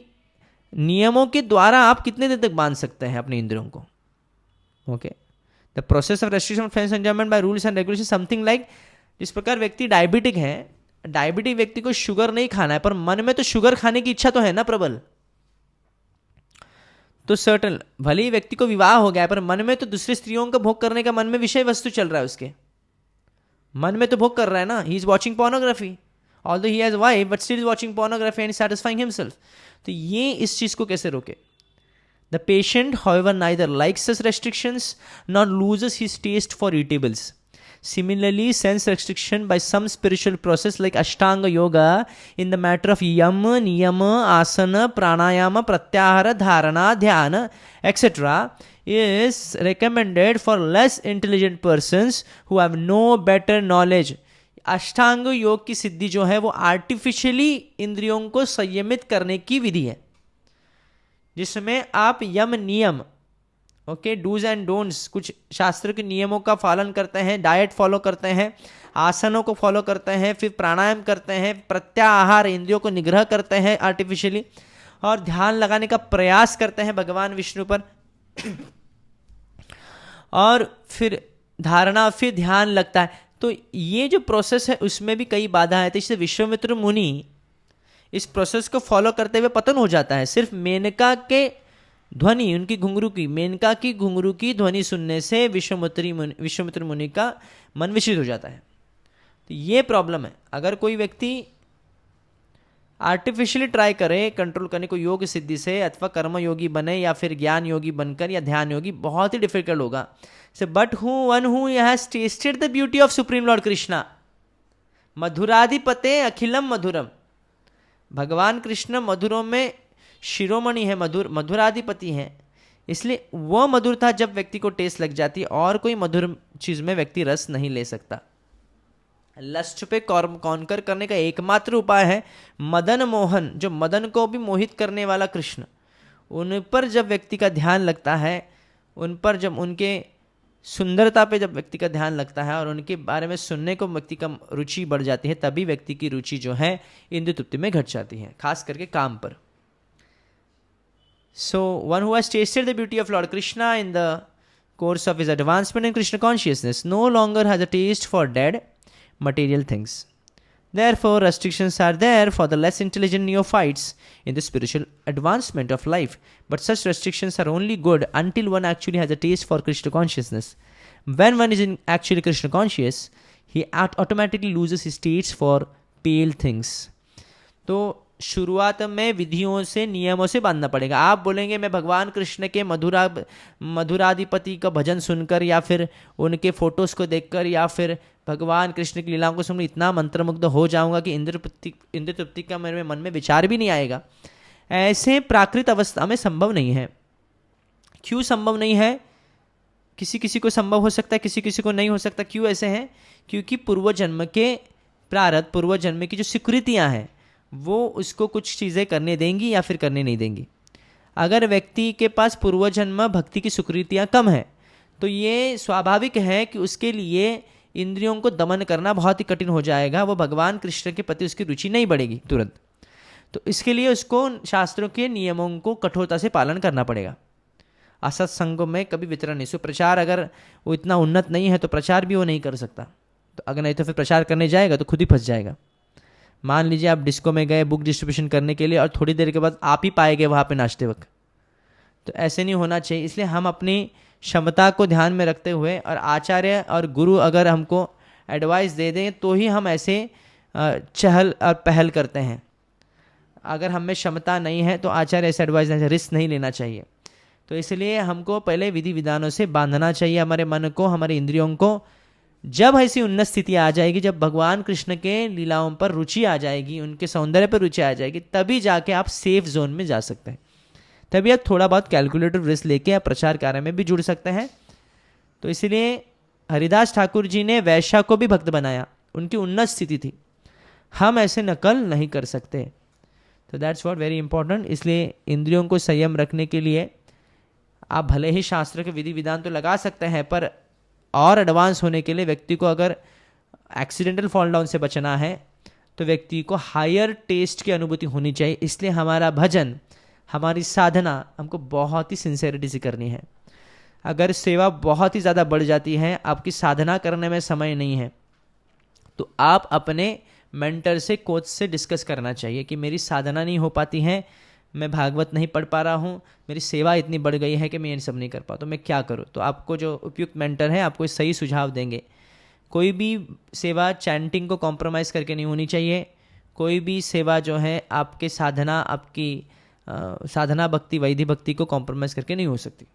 नियमों के द्वारा आप कितने देर तक बांध सकते हैं अपने इंद्रियों को। Okay, the process of restriction of sense enjoyment by rules and regulation something like, जिस प्रकार व्यक्ति डायबिटिक है, डायबिटिक व्यक्ति को शुगर नहीं खाना है, पर मन में तो शुगर खाने की इच्छा तो है ना प्रबल, तो सर्टन, भले ही व्यक्ति को विवाह हो गया है, पर मन में तो दूसरी स्त्रियों का भोग करने का मन में विषय वस्तु चल रहा है, उसके मन में तो भोग कर रहा है ना। He is watching pornography, although he has wife but still is watching pornography and satisfying himself. तो ये इस चीज को कैसे रोके? The patient, however, neither likes such restrictions nor loses his taste for eatables. Similarly, sense restriction by some spiritual process like Ashtanga Yoga in the matter of yam, niyama, asana, pranayama, pratyahara, dharana, dhyana, etc. is recommended for less intelligent persons who have no better knowledge. अष्टांग योग की सिद्धि जो है वो artificially इंद्रियों को संयमित करने की विधि है, जिसमें आप यम नियम, ओके, डूज एंड डोंट्स, कुछ शास्त्र के नियमों का पालन करते हैं, डाइट फॉलो करते हैं, आसनों को फॉलो करते हैं, फिर प्राणायाम करते हैं, प्रत्याहार, इंद्रियों को निग्रह करते हैं आर्टिफिशियली, और ध्यान लगाने का प्रयास करते हैं भगवान विष्णु पर, और फिर धारणा, फिर ध्यान लगता है। तो ये जो प्रोसेस है उसमें भी कई बाधा है। तो इससे विश्वामित्र मुनि इस प्रोसेस को फॉलो करते हुए पतन हो जाता है। सिर्फ मेनका के ध्वनि, उनकी घुंघरू की, मेनका की घुंघरू की ध्वनि सुनने से विश्वामित्र मुनि का मन विचलित हो जाता है। तो ये प्रॉब्लम है। अगर कोई व्यक्ति आर्टिफिशियली ट्राई करे कंट्रोल करने को योग सिद्धि से, अथवा कर्म योगी बने या फिर ज्ञान योगी बनकर या ध्यान योगी, बहुत ही डिफिकल्ट होगा। से but one who has tasted the beauty of supreme lord Krishna, मधुराधिपते अखिलम मधुरम, भगवान कृष्ण मधुरों में शिरोमणि है, मधुराधिपति है, इसलिए वह मधुरता जब व्यक्ति को टेस्ट लग जाती है, और कोई मधुर चीज में व्यक्ति रस नहीं ले सकता। लस्ट पे कॉन्कर करने का एकमात्र उपाय है मदन मोहन, जो मदन को भी मोहित करने वाला कृष्ण, उन पर जब व्यक्ति का ध्यान लगता है, उन पर जब उनके सुंदरता पे जब व्यक्ति का ध्यान लगता है और उनके बारे में सुनने को व्यक्ति का रुचि बढ़ जाती है, तभी व्यक्ति की रुचि जो है इंद्रिय तृप्ति में घट जाती है, खास करके काम पर। So one who has tasted the beauty of Lord Krishna in the course of his advancement in Krishna consciousness no longer has a taste for dead material things. Therefore, restrictions are there for the less intelligent neophytes in the spiritual advancement of life. But such restrictions are only good until one actually has a taste for Krishna consciousness. When one is in actually Krishna conscious, he automatically loses his taste for pale things. तो शुरुआत में विधियों से, नियमों से बांधना पड़ेगा। आप बोलेंगे मैं भगवान कृष्ण के मधुराधिपति का भजन सुनकर, या फिर उनके फोटोज को देखकर, या फिर भगवान कृष्ण की लीलाओं को सुनकर इतना मंत्रमुग्ध हो जाऊंगा कि इंद्र तृप्ति का मेरे मन में विचार भी नहीं आएगा। ऐसे प्राकृत अवस्था में संभव नहीं है। क्यों संभव नहीं है? किसी किसी को संभव हो सकता है, किसी किसी को नहीं हो सकता। क्यों ऐसे है? क्योंकि पूर्व जन्म के प्रारब्ध, पूर्व जन्म की जो स्वीकृतियां हैं, वो उसको कुछ चीज़ें करने देंगी या फिर करने नहीं देंगी। अगर व्यक्ति के पास पूर्वजन्म भक्ति की सुकृतियाँ कम है तो ये स्वाभाविक है कि उसके लिए इंद्रियों को दमन करना बहुत ही कठिन हो जाएगा, वो भगवान कृष्ण के प्रति उसकी रुचि नहीं बढ़ेगी तुरंत। तो इसके लिए उसको शास्त्रों के नियमों को कठोरता से पालन करना पड़ेगा। असत्संगों में कभी वितरण नहीं। सो प्रचार अगर वो इतना उन्नत नहीं है तो प्रचार भी वो नहीं कर सकता, तो अगर नहीं तो फिर प्रचार करने जाएगा तो खुद ही फंस जाएगा। मान लीजिए आप डिस्को में गए बुक डिस्ट्रीब्यूशन करने के लिए और थोड़ी देर के बाद आप ही पाएंगे वहाँ पे नाचते वक्त, तो ऐसे नहीं होना चाहिए। इसलिए हम अपनी क्षमता को ध्यान में रखते हुए और आचार्य और गुरु अगर हमको एडवाइस दे दें तो ही हम ऐसे चहल और पहल करते हैं। अगर हम में क्षमता नहीं है तो आचार्य ऐसे एडवाइस नहीं, रिस्क नहीं लेना चाहिए। तो इसलिए हमको पहले विधि विधानों से बांधना चाहिए हमारे मन को, हमारे इंद्रियों को। जब ऐसी उन्नत स्थिति आ जाएगी, जब भगवान कृष्ण के लीलाओं पर रुचि आ जाएगी, उनके सौंदर्य पर रुचि आ जाएगी, तभी जाके आप सेफ जोन में जा सकते हैं। तभी आप थोड़ा बहुत कैलकुलेटिव रिस्क लेके आप प्रचार कार्य में भी जुड़ सकते हैं। तो इसलिए हरिदास ठाकुर जी ने वैश्या को भी भक्त बनाया, उनकी उन्नत स्थिति थी। हम ऐसे नकल नहीं कर सकते। तो दैट्स व्हाट वेरी इंपॉर्टेंट। इसलिए इंद्रियों को संयम रखने के लिए आप भले ही शास्त्र के विधि विधान तो लगा सकते हैं, पर और एडवांस होने के लिए व्यक्ति को अगर एक्सीडेंटल फॉल डाउन से बचना है तो व्यक्ति को हायर टेस्ट की अनुभूति होनी चाहिए। इसलिए हमारा भजन, हमारी साधना हमको बहुत ही सिंसेरिटी से करनी है। अगर सेवा बहुत ही ज़्यादा बढ़ जाती है, आपकी साधना करने में समय नहीं है, तो आप अपने मेंटर से, कोच से डिस्कस करना चाहिए कि मेरी साधना नहीं हो पाती है, मैं भागवत नहीं पढ़ पा रहा हूँ, मेरी सेवा इतनी बढ़ गई है कि मैं ये सब नहीं कर पाता, तो मैं क्या करूँ। तो आपको जो उपयुक्त मेंटर है आपको सही सुझाव देंगे। कोई भी सेवा चैंटिंग को कॉम्प्रोमाइज़ करके नहीं होनी चाहिए। कोई भी सेवा जो है आपके साधना, आपकी साधना भक्ति, वैधि भक्ति को कॉम्प्रोमाइज़ करके नहीं हो सकती।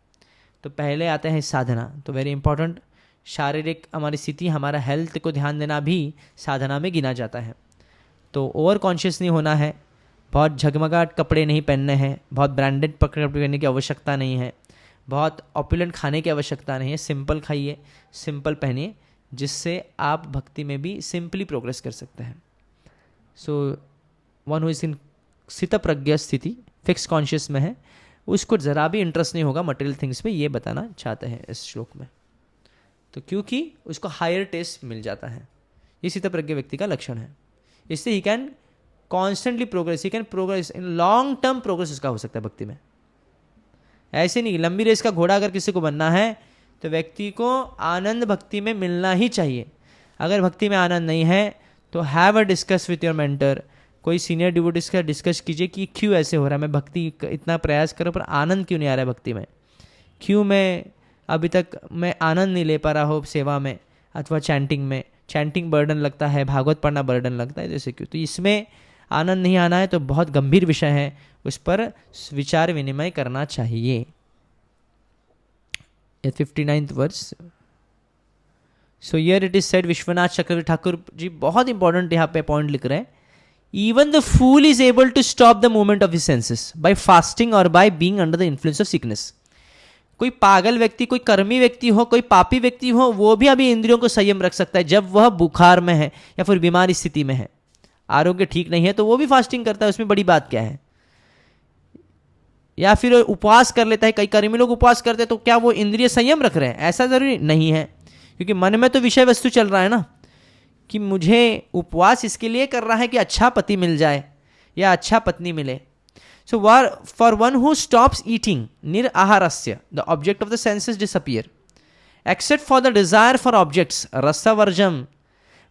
तो पहले आता है साधना, तो वेरी इंपॉर्टेंट। शारीरिक हमारी स्थिति, हमारा हेल्थ को ध्यान देना भी साधना में गिना जाता है। तो ओवर कॉन्शियस नहीं होना है, बहुत झगमगाट कपड़े नहीं पहनने हैं, बहुत ब्रांडेड कपड़े पहनने की आवश्यकता नहीं है, बहुत ऑपुलेंट खाने की आवश्यकता नहीं है। सिंपल खाइए, सिंपल पहनिए, जिससे आप भक्ति में भी सिंपली प्रोग्रेस कर सकते हैं। सो वन हु इज इन स्थित प्रज्ञ स्थिति, फिक्स कॉन्शियस में है, उसको ज़रा भी इंटरेस्ट नहीं होगा मटेरियल थिंग्स में, ये बताना चाहते हैं इस श्लोक में। तो क्योंकि उसको हायर टेस्ट मिल जाता है, ये स्थित प्रज्ञ व्यक्ति का लक्षण है। इससे he can constantly progress, he can progress in long term, progress उसका हो सकता है भक्ति में। ऐसे नहीं, लंबी रेस का घोड़ा अगर किसी को बनना है तो व्यक्ति को आनंद भक्ति में मिलना ही चाहिए। अगर भक्ति में आनंद नहीं है तो have a discuss with your mentor, कोई सीनियर डिवोटीज का डिस्कस कीजिए कि क्यों ऐसे हो रहा है, मैं भक्ति इतना प्रयास करूं पर आनंद क्यों नहीं आ रहा है भक्ति में, क्यों मैं अभी तक मैं आनंद नहीं ले पा रहा हूँ सेवा में अथवा चैंटिंग में। चैंटिंग बर्डन लगता है, भागवत पढ़ना बर्डन लगता है, जैसे क्यों। तो इसमें आनंद नहीं आना है तो बहुत गंभीर विषय है, उस पर विचार विनिमय करना चाहिए। 59th verse. So here it is said, Vishwanath Chakravarti Thakur ji बहुत इंपॉर्टेंट यहाँ पे पॉइंट लिख रहे हैं। Even the fool is able to stop the movement of his senses by fasting or by being under the influence of sickness. कोई पागल व्यक्ति, कोई कर्मी व्यक्ति हो, कोई पापी व्यक्ति हो, वो भी अभी इंद्रियों को संयम रख सकता है जब वह बुखार में है या फिर बीमारी स्थिति में है, आरोग्य ठीक नहीं है, तो वो भी फास्टिंग करता है। उसमें बड़ी बात क्या है। या फिर उपवास कर लेता है, कई कर्मी लोग उपवास करते हैं, तो क्या वो इंद्रिय संयम रख रहे हैं? ऐसा जरूरी नहीं है, क्योंकि मन में तो विषय वस्तु चल रहा है ना, कि मुझे उपवास इसके लिए कर रहा है कि अच्छा पति मिल जाए या अच्छा पत्नी मिले। So for one who stops eating निराहारस्य, the object of the senses disappear except for the desire for objects रसवर्जम।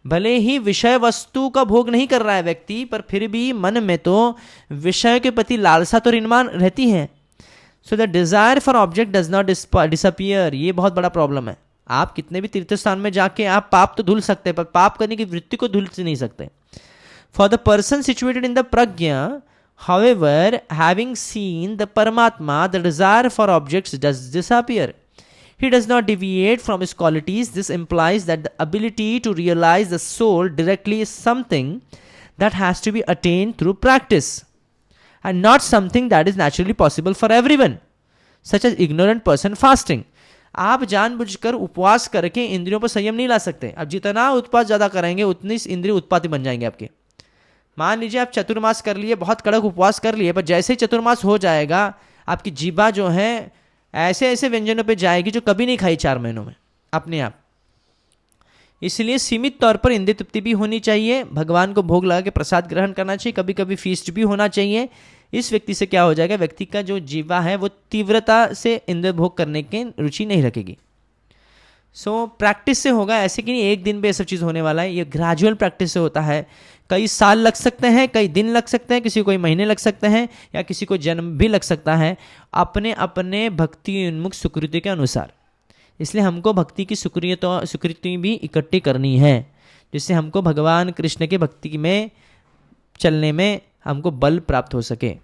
भले ही विषय वस्तु का भोग नहीं कर रहा है व्यक्ति, पर फिर भी मन में तो विषय के प्रति लालसा तो रिनमान रहती है। So the desire for object does not disappear. ये बहुत बड़ा प्रॉब्लम है। आप कितने भी तीर्थ स्थान में जाके आप पाप तो धुल सकते हैं, पर पाप करने की वृत्ति को धुल नहीं सकते। For the person situated in the प्रज्ञा, हाउएवर, हैविंग सीन द परमात्मा, the desire for objects does disappear. He does not deviate from his qualities. This implies that the ability to realize the soul directly is something that has to be attained through practice and not something that is naturally possible for everyone, such as ignorant person fasting. आप जानबूझकर उपवास करके इंद्रियों पर संयम नहीं ला सकते। अब जितना उपवास ज़्यादा करेंगे उतनी इंद्रिय उत्पाती बन जाएंगे आपके। मान लीजिए आप चतुर्मास कर लिए, बहुत कड़क उपवास कर लिए, पर जैसे ही चतुर्मास हो जाएगा आपकी जीभा जो है ऐसे ऐसे व्यंजनों पे जाएगी जो कभी नहीं खाई 4 महीनों में अपने आप। इसलिए सीमित तौर पर इंद्रिय तृप्ति भी होनी चाहिए, भगवान को भोग लगा के प्रसाद ग्रहण करना चाहिए, कभी कभी फीस्ट भी होना चाहिए। इस व्यक्ति से क्या हो जाएगा, व्यक्ति का जो जीवा है वो तीव्रता से इंद्रिय भोग करने की रुचि नहीं रखेगी। प्रैक्टिस से होगा, ऐसे कि नहीं एक दिन पे ये सब चीज़ होने वाला है, ये ग्रेजुअल प्रैक्टिस से होता है। कई साल लग सकते हैं, कई दिन लग सकते हैं, किसी को कई महीने लग सकते हैं, या किसी को जन्म भी लग सकता है, अपने अपने भक्ति उन्मुख सुकृति के अनुसार। इसलिए हमको भक्ति की सुकृति भी इकट्ठी करनी है, जिससे हमको भगवान कृष्ण के भक्ति में चलने में हमको बल प्राप्त हो सके।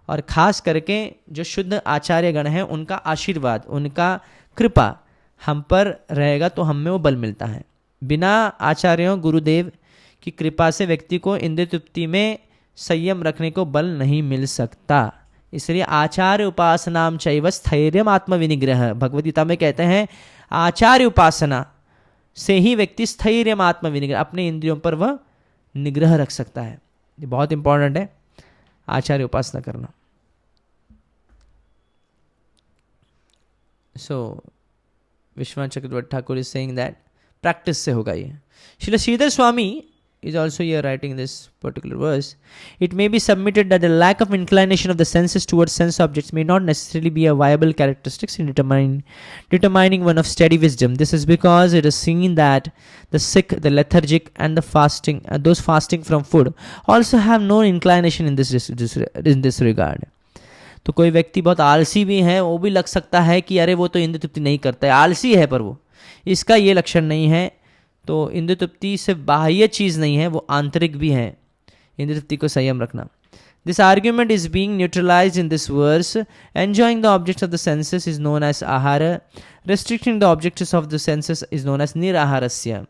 और ख़ास करके जो शुद्ध आचार्यगण हैं उनका आशीर्वाद, उनका कृपा हम पर रहेगा तो हम में वो बल मिलता है। बिना आचार्यों गुरुदेव की कृपा से व्यक्ति को इंद्रिय तृप्ति में संयम रखने को बल नहीं मिल सकता। इसलिए आचार्य उपासनाम चैव स्थैर्यम आत्मविनिग्रह, भगवद गीता में कहते हैं आचार्य उपासना से ही व्यक्ति स्थैर्यम आत्मविनिग्रह, अपने इंद्रियों पर वह निग्रह रख सकता है। ये बहुत इंपॉर्टेंट है, आचार्य उपासना करना। Vishwanath Chakravarti Thakur is saying that practice से होगा ये। Srila Shridhar Swami is also here writing this particular verse. It may be submitted that the lack of inclination of the senses towards sense objects may not necessarily be a viable characteristic in determining one of steady wisdom. This is because it is seen that the sick, the lethargic, and the fasting, those fasting from food, also have no inclination in this regard. तो कोई व्यक्ति बहुत आलसी भी है, वो भी लग सकता है कि अरे वो तो इंद्रिय तृप्ति नहीं करता है, आलसी है, पर वो इसका ये लक्षण नहीं है। तो इंद्रिय तृप्ति से बाह्य चीज़ नहीं है, वो आंतरिक भी है, इंद्रिय तृप्ति को संयम रखना। This argument is being neutralised in this verse. Enjoying the objects of the senses is known as आहार, restricting the objects of the senses is known as niraharasya.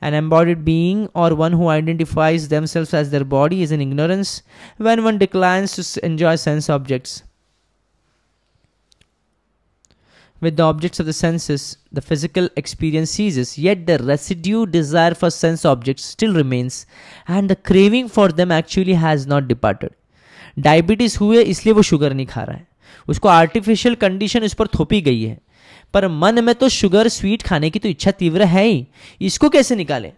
An embodied being or one who identifies themselves as their body is in ignorance when one declines to enjoy sense objects. With the objects of the senses, the physical experience ceases, yet the residue desire for sense objects still remains and the craving for them actually has not departed. Diabetes हुए इसलिए वो sugar नहीं खा रहा है, उसको artificial condition उस पर थोपी गई है, पर मन में तो शुगर स्वीट खाने की तो इच्छा तीव्र है ही। इसको कैसे निकाले?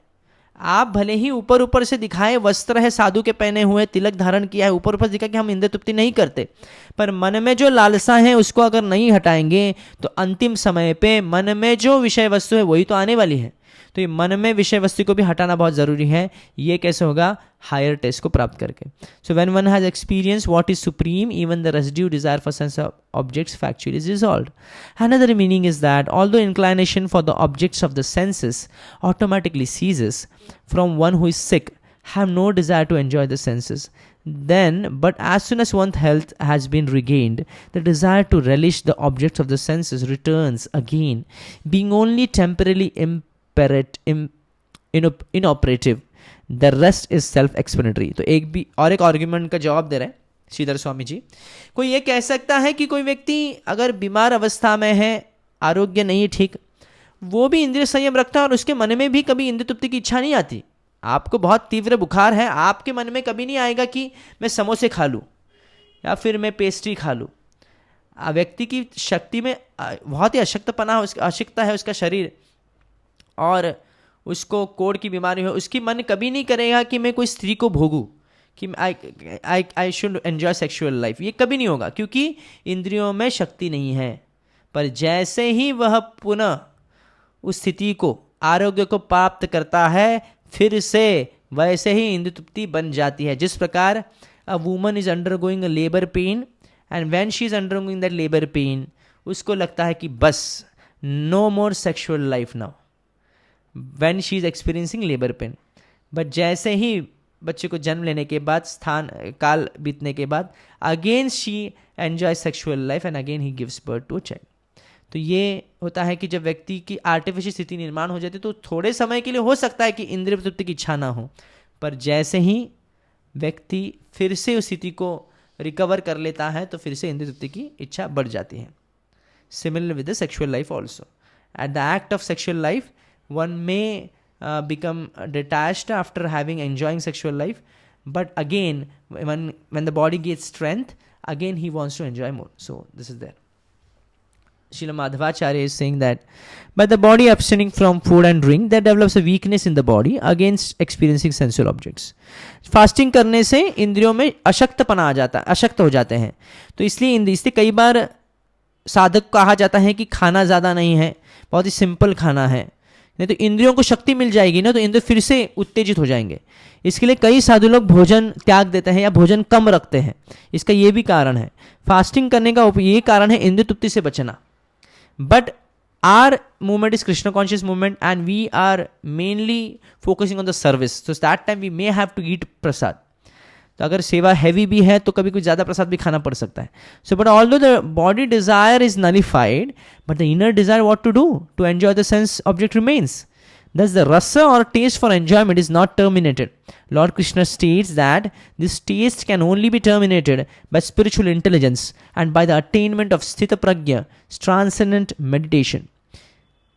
आप भले ही ऊपर ऊपर से दिखाए, वस्त्र है साधु के पहने हुए, तिलक धारण किया है, ऊपर ऊपर दिखा कि हम इंद्रिय तृप्ति नहीं करते, पर मन में जो लालसा है उसको अगर नहीं हटाएंगे तो अंतिम समय पे मन में जो विषय वस्तु है वही तो आने वाली है। तो ये मन में विषय वस्तु को भी हटाना बहुत ज़रूरी है। ये कैसे होगा? हायर टेस्ट को प्राप्त करके। So when one has experience what is supreme, even the residue desire for sense objects factually is resolved. Another meaning is that although inclination for the objects of the senses automatically ceases from one who is sick, have no desire to enjoy the senses, then but as soon as one's health has been regained, the desire to relish the objects of the senses returns again, being only temporarily inoperative. The rest is self-explanatory. तो एक argument का जवाब दे रहे हैं श्रीधर स्वामी जी। कोई ये कह सकता है कि कोई व्यक्ति अगर बीमार अवस्था में है, आरोग्य नहीं ठीक, वो भी इंद्रिय संयम रखता है और उसके मन में भी कभी इंद्रिय तृप्ति की इच्छा नहीं आती। आपको बहुत तीव्र बुखार है, आपके मन में कभी नहीं आएगा कि मैं समोसे खा लूँ या फिर मैं पेस्ट्री खा लूँ। व्यक्ति की शक्ति में बहुत ही अशक्तता है उसका शरीर, और उसको कोढ़ की बीमारी हो, उसकी मन कभी नहीं करेगा कि मैं कोई स्त्री को भोगूं, कि I should enjoy sexual life. ये कभी नहीं होगा क्योंकि इंद्रियों में शक्ति नहीं है। पर जैसे ही वह पुनः उस स्थिति को, आरोग्य को प्राप्त करता है, फिर से वैसे ही इंद्रिय तृप्ति बन जाती है। जिस प्रकार a woman is undergoing a labour pain and when she is undergoing that labour pain, उसको लगता है कि बस no more sexual life now when she is experiencing labor pain. But जैसे ही बच्चे को जन्म लेने के बाद, काल बीतने के बाद, again she enjoys sexual life and again he gives birth to a child. तो ये होता है कि जब व्यक्ति की आर्टिफिशियल स्थिति निर्माण हो जाती है तो थोड़े समय के लिए हो सकता है कि इंद्रिय तृप्ति की इच्छा ना हो, पर जैसे ही व्यक्ति फिर से उस स्थिति को रिकवर कर लेता है तो फिर से इंद्रिय तृप्ति की इच्छा बढ़ जाती है. Similar with the sexual life also. At the act of sexual life, one may become detached after having enjoying sexual life, but again when the body gets strength, again he wants to enjoy more. So this is there. Srila Madhavacharya is saying that by the body abstaining from food and drink, there develops a weakness in the body against experiencing sensual objects. Fasting करने से इंद्रियों में अशक्तपना आ जाता है, अशक्त हो जाते हैं. तो इसलिए कई बार साधक कहा जाता है कि खाना ज़्यादा नहीं है, बहुत ही सिंपल खाना है, नहीं तो इंद्रियों को शक्ति मिल जाएगी ना, तो इंद्रिय फिर से उत्तेजित हो जाएंगे. इसके लिए कई साधु लोग भोजन त्याग देते हैं या भोजन कम रखते हैं. इसका ये भी कारण है, फास्टिंग करने का ये कारण है इंद्रिय तृप्ति से बचना. But our movement is Krishna conscious movement and we are mainly focusing on the service. So that time we may have to eat prasad. तो अगर सेवा हैवी भी है तो कभी कुछ ज़्यादा प्रसाद भी खाना पड़ सकता है. So but although the body desire is nullified, but the inner desire what to do? To enjoy the sense object remains. Thus the rasa or taste for enjoyment is not terminated. Lord Krishna states that this taste can only be terminated by spiritual intelligence and by the attainment of sthita pragya, transcendent meditation.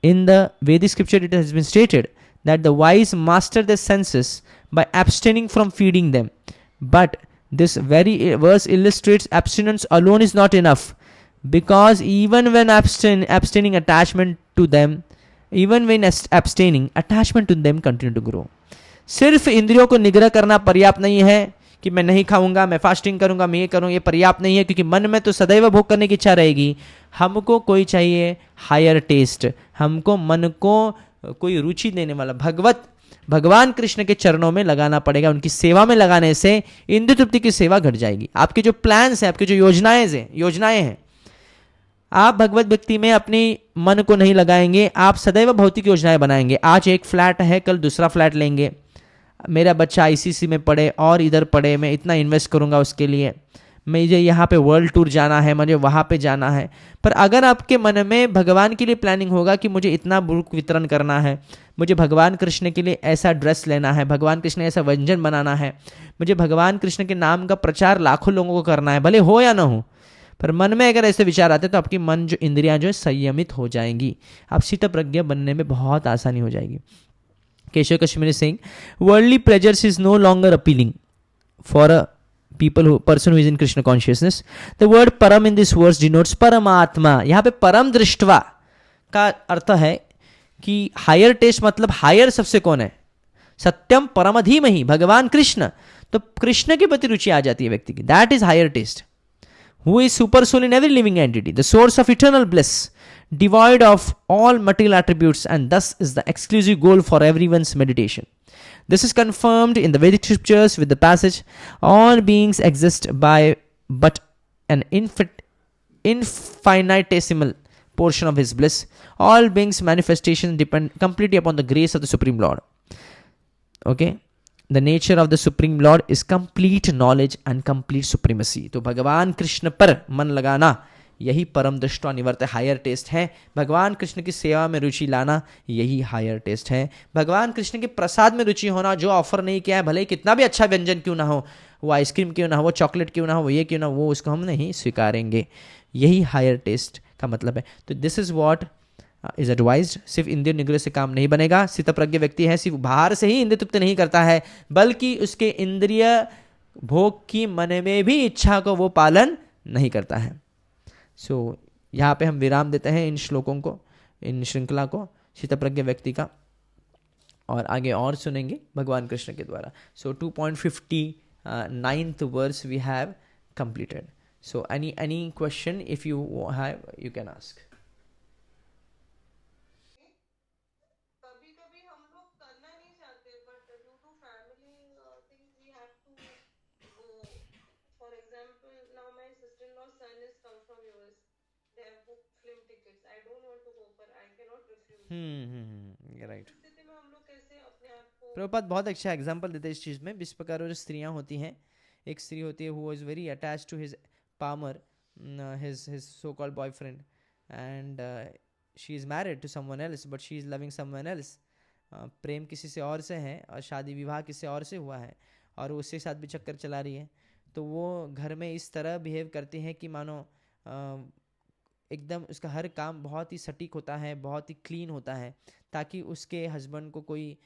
In the Vedic scripture it has been stated that the wise master their senses by abstaining from feeding them. But this very verse illustrates abstinence alone is not enough, because even when abstaining attachment to them continue to grow. सिर्फ इंद्रियों को निग्रह करना पर्याप्त नहीं है कि मैं नहीं खाऊंगा, मैं फास्टिंग करूंगा, मैं ये करूँ, ये पर्याप्त नहीं है, क्योंकि मन में तो सदैव भोग करने की इच्छा रहेगी. हमको कोई चाहिए हायर टेस्ट, हमको मन को कोई रुचि देने वाला भगवान कृष्ण के चरणों में लगाना पड़ेगा. उनकी सेवा में लगाने से इंद्रिय तृप्ति की सेवा घट जाएगी. आपके जो प्लान्स हैं, आपकी जो योजनाएं हैं, आप भगवत भक्ति में अपनी मन को नहीं लगाएंगे, आप सदैव भौतिक योजनाएं बनाएंगे. आज एक फ्लैट है, कल दूसरा फ्लैट लेंगे, मेरा बच्चा आईसीसी में पढ़े और इधर पढ़े, मैं इतना इन्वेस्ट करूंगा उसके लिए, मुझे यहाँ पे वर्ल्ड टूर जाना है, मुझे वहाँ पे जाना है. पर अगर आपके मन में भगवान के लिए प्लानिंग होगा कि मुझे इतना बुक वितरण करना है, मुझे भगवान कृष्ण के लिए ऐसा ड्रेस लेना है, भगवान कृष्ण ऐसा व्यंजन बनाना है, मुझे भगवान कृष्ण के नाम का प्रचार लाखों लोगों को करना है, भले हो या ना हो, पर मन में अगर ऐसे विचार आते तो आपकी मन जो इंद्रियां जो है संयमित हो जाएंगी, आप स्थित प्रज्ञा बनने में बहुत आसानी हो जाएगी. Keshav Kashmiri Singh, worldly pleasures is no longer appealing for a person who is in Krishna consciousness. The word param in this verse denotes परमात्मा. यहाँ पे परम दृष्टवा का अर्थ है कि हायर टेस्ट, मतलब हायर सबसे कौन है, सत्यम परम धीमहि, भगवान कृष्ण. तो कृष्ण के प्रति रुचि आ जाती है व्यक्ति की, that is higher taste. Who is super soul in every living entity, the source of eternal bliss, devoid of all material attributes, and thus is the exclusive goal for everyone's meditation. This is confirmed in the Vedic scriptures with the passage, all beings exist by but an infinitesimal portion of his bliss. All beings' manifestations depend completely upon the grace of the Supreme Lord. Okay? The nature of the Supreme Lord is complete knowledge and complete supremacy. तो भगवान कृष्ण पर मन लगाना यही परम दृष्टवा निवर्त higher taste है. भगवान कृष्ण की सेवा में रुचि लाना यही हायर टेस्ट है. भगवान कृष्ण के प्रसाद में रुचि होना, जो ऑफर नहीं किया है, भले ही कितना भी अच्छा व्यंजन क्यों ना हो, वो आइसक्रीम क्यों ना हो, वो चॉकलेट क्यों ना हो, वो ये क्यों ना हो, वो उसको हम नहीं स्वीकारेंगे. यही हायर टेस्ट का मतलब है. तो this is what is advised. सिर्फ इंद्रिय निग्रह से काम नहीं बनेगा. स्थितप्रज्ञ व्यक्ति है, सिर्फ बाहर से ही इंद्रिय तृप्ति नहीं करता है, बल्कि उसके इंद्रिय भोग की मन में भी इच्छा को वो पालन नहीं करता है. सो यहाँ पे हम विराम देते हैं इन श्लोकों को, इन श्रृंखला को स्थितप्रज्ञ व्यक्ति का, और आगे और सुनेंगे भगवान कृष्ण के द्वारा. So 2.59th verse we have completed. So any question if you have, you can ask. Right. Prabhupada बहुत अच्छा एग्जाम्पल देते हैं इस चीज़ में. इस प्रकार जो स्त्रियां होती हैं, एक स्त्री होती है who is very attached to his paramour, his so called boyfriend, and she is married to someone else, but she is loving someone else. प्रेम किसी से और से है और शादी विवाह किसी और से हुआ है और उसके साथ भी चक्कर चला रही है. तो वो घर में इस तरह बिहेव करती हैं कि मानो एकदम उसका हर काम बहुत ही सटीक होता है, बहुत ही क्लीन होता है, ताकि उसके हस्बैंड को कोई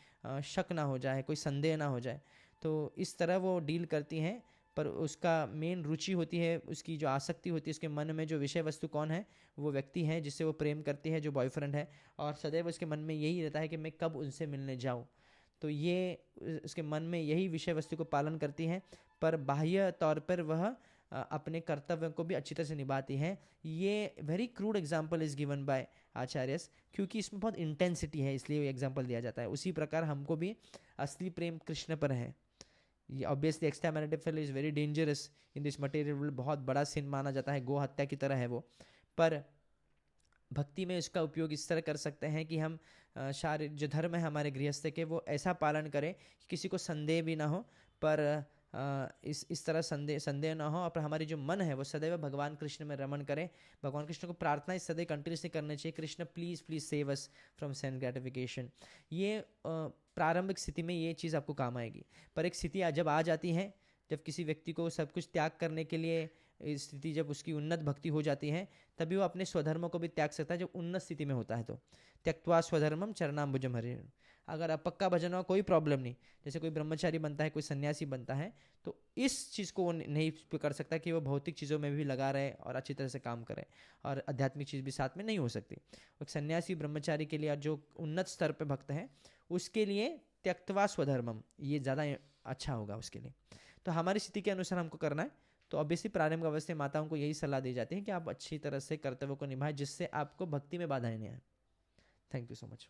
शक ना हो जाए, कोई संदेह ना हो जाए. तो इस तरह वो डील करती हैं. पर उसका मेन रुचि होती है, उसकी जो आसक्ति होती है, उसके मन में जो विषय वस्तु कौन है, वो व्यक्ति है जिससे वो प्रेम करती है, जो बॉयफ्रेंड है, और सदैव उसके मन में यही रहता है कि मैं कब उनसे मिलने जाऊँ। तो ये उसके मन में यही विषय वस्तु को पालन करती है, पर बाह्य तौर पर वह अपने कर्तव्यों को भी अच्छी तरह से निभाती है। ये very crude example is given by acharyas, क्योंकि इसमें बहुत इंटेंसिटी है, इसलिए ये एग्जाम्पल दिया जाता है। उसी प्रकार हमको भी असली प्रेम कृष्ण पर है। ये obviously extra marital affair is very dangerous in this material world, बहुत बड़ा सिन माना जाता है, गो हत्या की तरह है वो। पर भक्ति में इसका उपयोग इस तरह कर सकते हैं कि हम शारीरिक जो धर्म है हमारे गृहस्थ के, वो ऐसा पालन करें कि किसी को संदेह भी ना हो, पर इस तरह संदेह ना हो, और हमारी जो मन है वो सदैव भगवान कृष्ण में रमण करें। भगवान कृष्ण को प्रार्थना इस सदैव कंटिन्यूसली करनी चाहिए, Krishna please please save us from sense gratification. ये प्रारंभिक स्थिति में ये चीज़ आपको काम आएगी, पर एक स्थिति जब आ जाती है, जब किसी व्यक्ति को सब कुछ त्याग करने के लिए स्थिति, जब उसकी उन्नत भक्ति हो जाती है, तभी वो अपने स्वधर्म को भी त्याग सकता है, जब उन्नत स्थिति में होता है तो। त्यक्त्वा स्वधर्मम चरणाम्बुजम हरे। अगर आप पक्का भजन हो कोई प्रॉब्लम नहीं, जैसे कोई ब्रह्मचारी बनता है, कोई सन्यासी बनता है, तो इस चीज़ को वो नहीं कर सकता कि वो भौतिक चीज़ों में भी लगा रहे और अच्छी तरह से काम करे, और आध्यात्मिक चीज़ भी साथ में नहीं हो सकती। एक सन्यासी ब्रह्मचारी के लिए, जो उन्नत स्तर पर भक्त है, उसके लिए त्यक्त्वा स्वधर्मम ये ज़्यादा अच्छा होगा उसके लिए। तो हमारी स्थिति के अनुसार हमको करना है। तो ऑब्वियसली प्रारंभिक अवस्था में माताओं को यही सलाह दी जाती है कि आप अच्छी तरह से कर्तव्य को निभाएं, जिससे आपको भक्ति में बाधाएं नहीं आए। Thank you so much.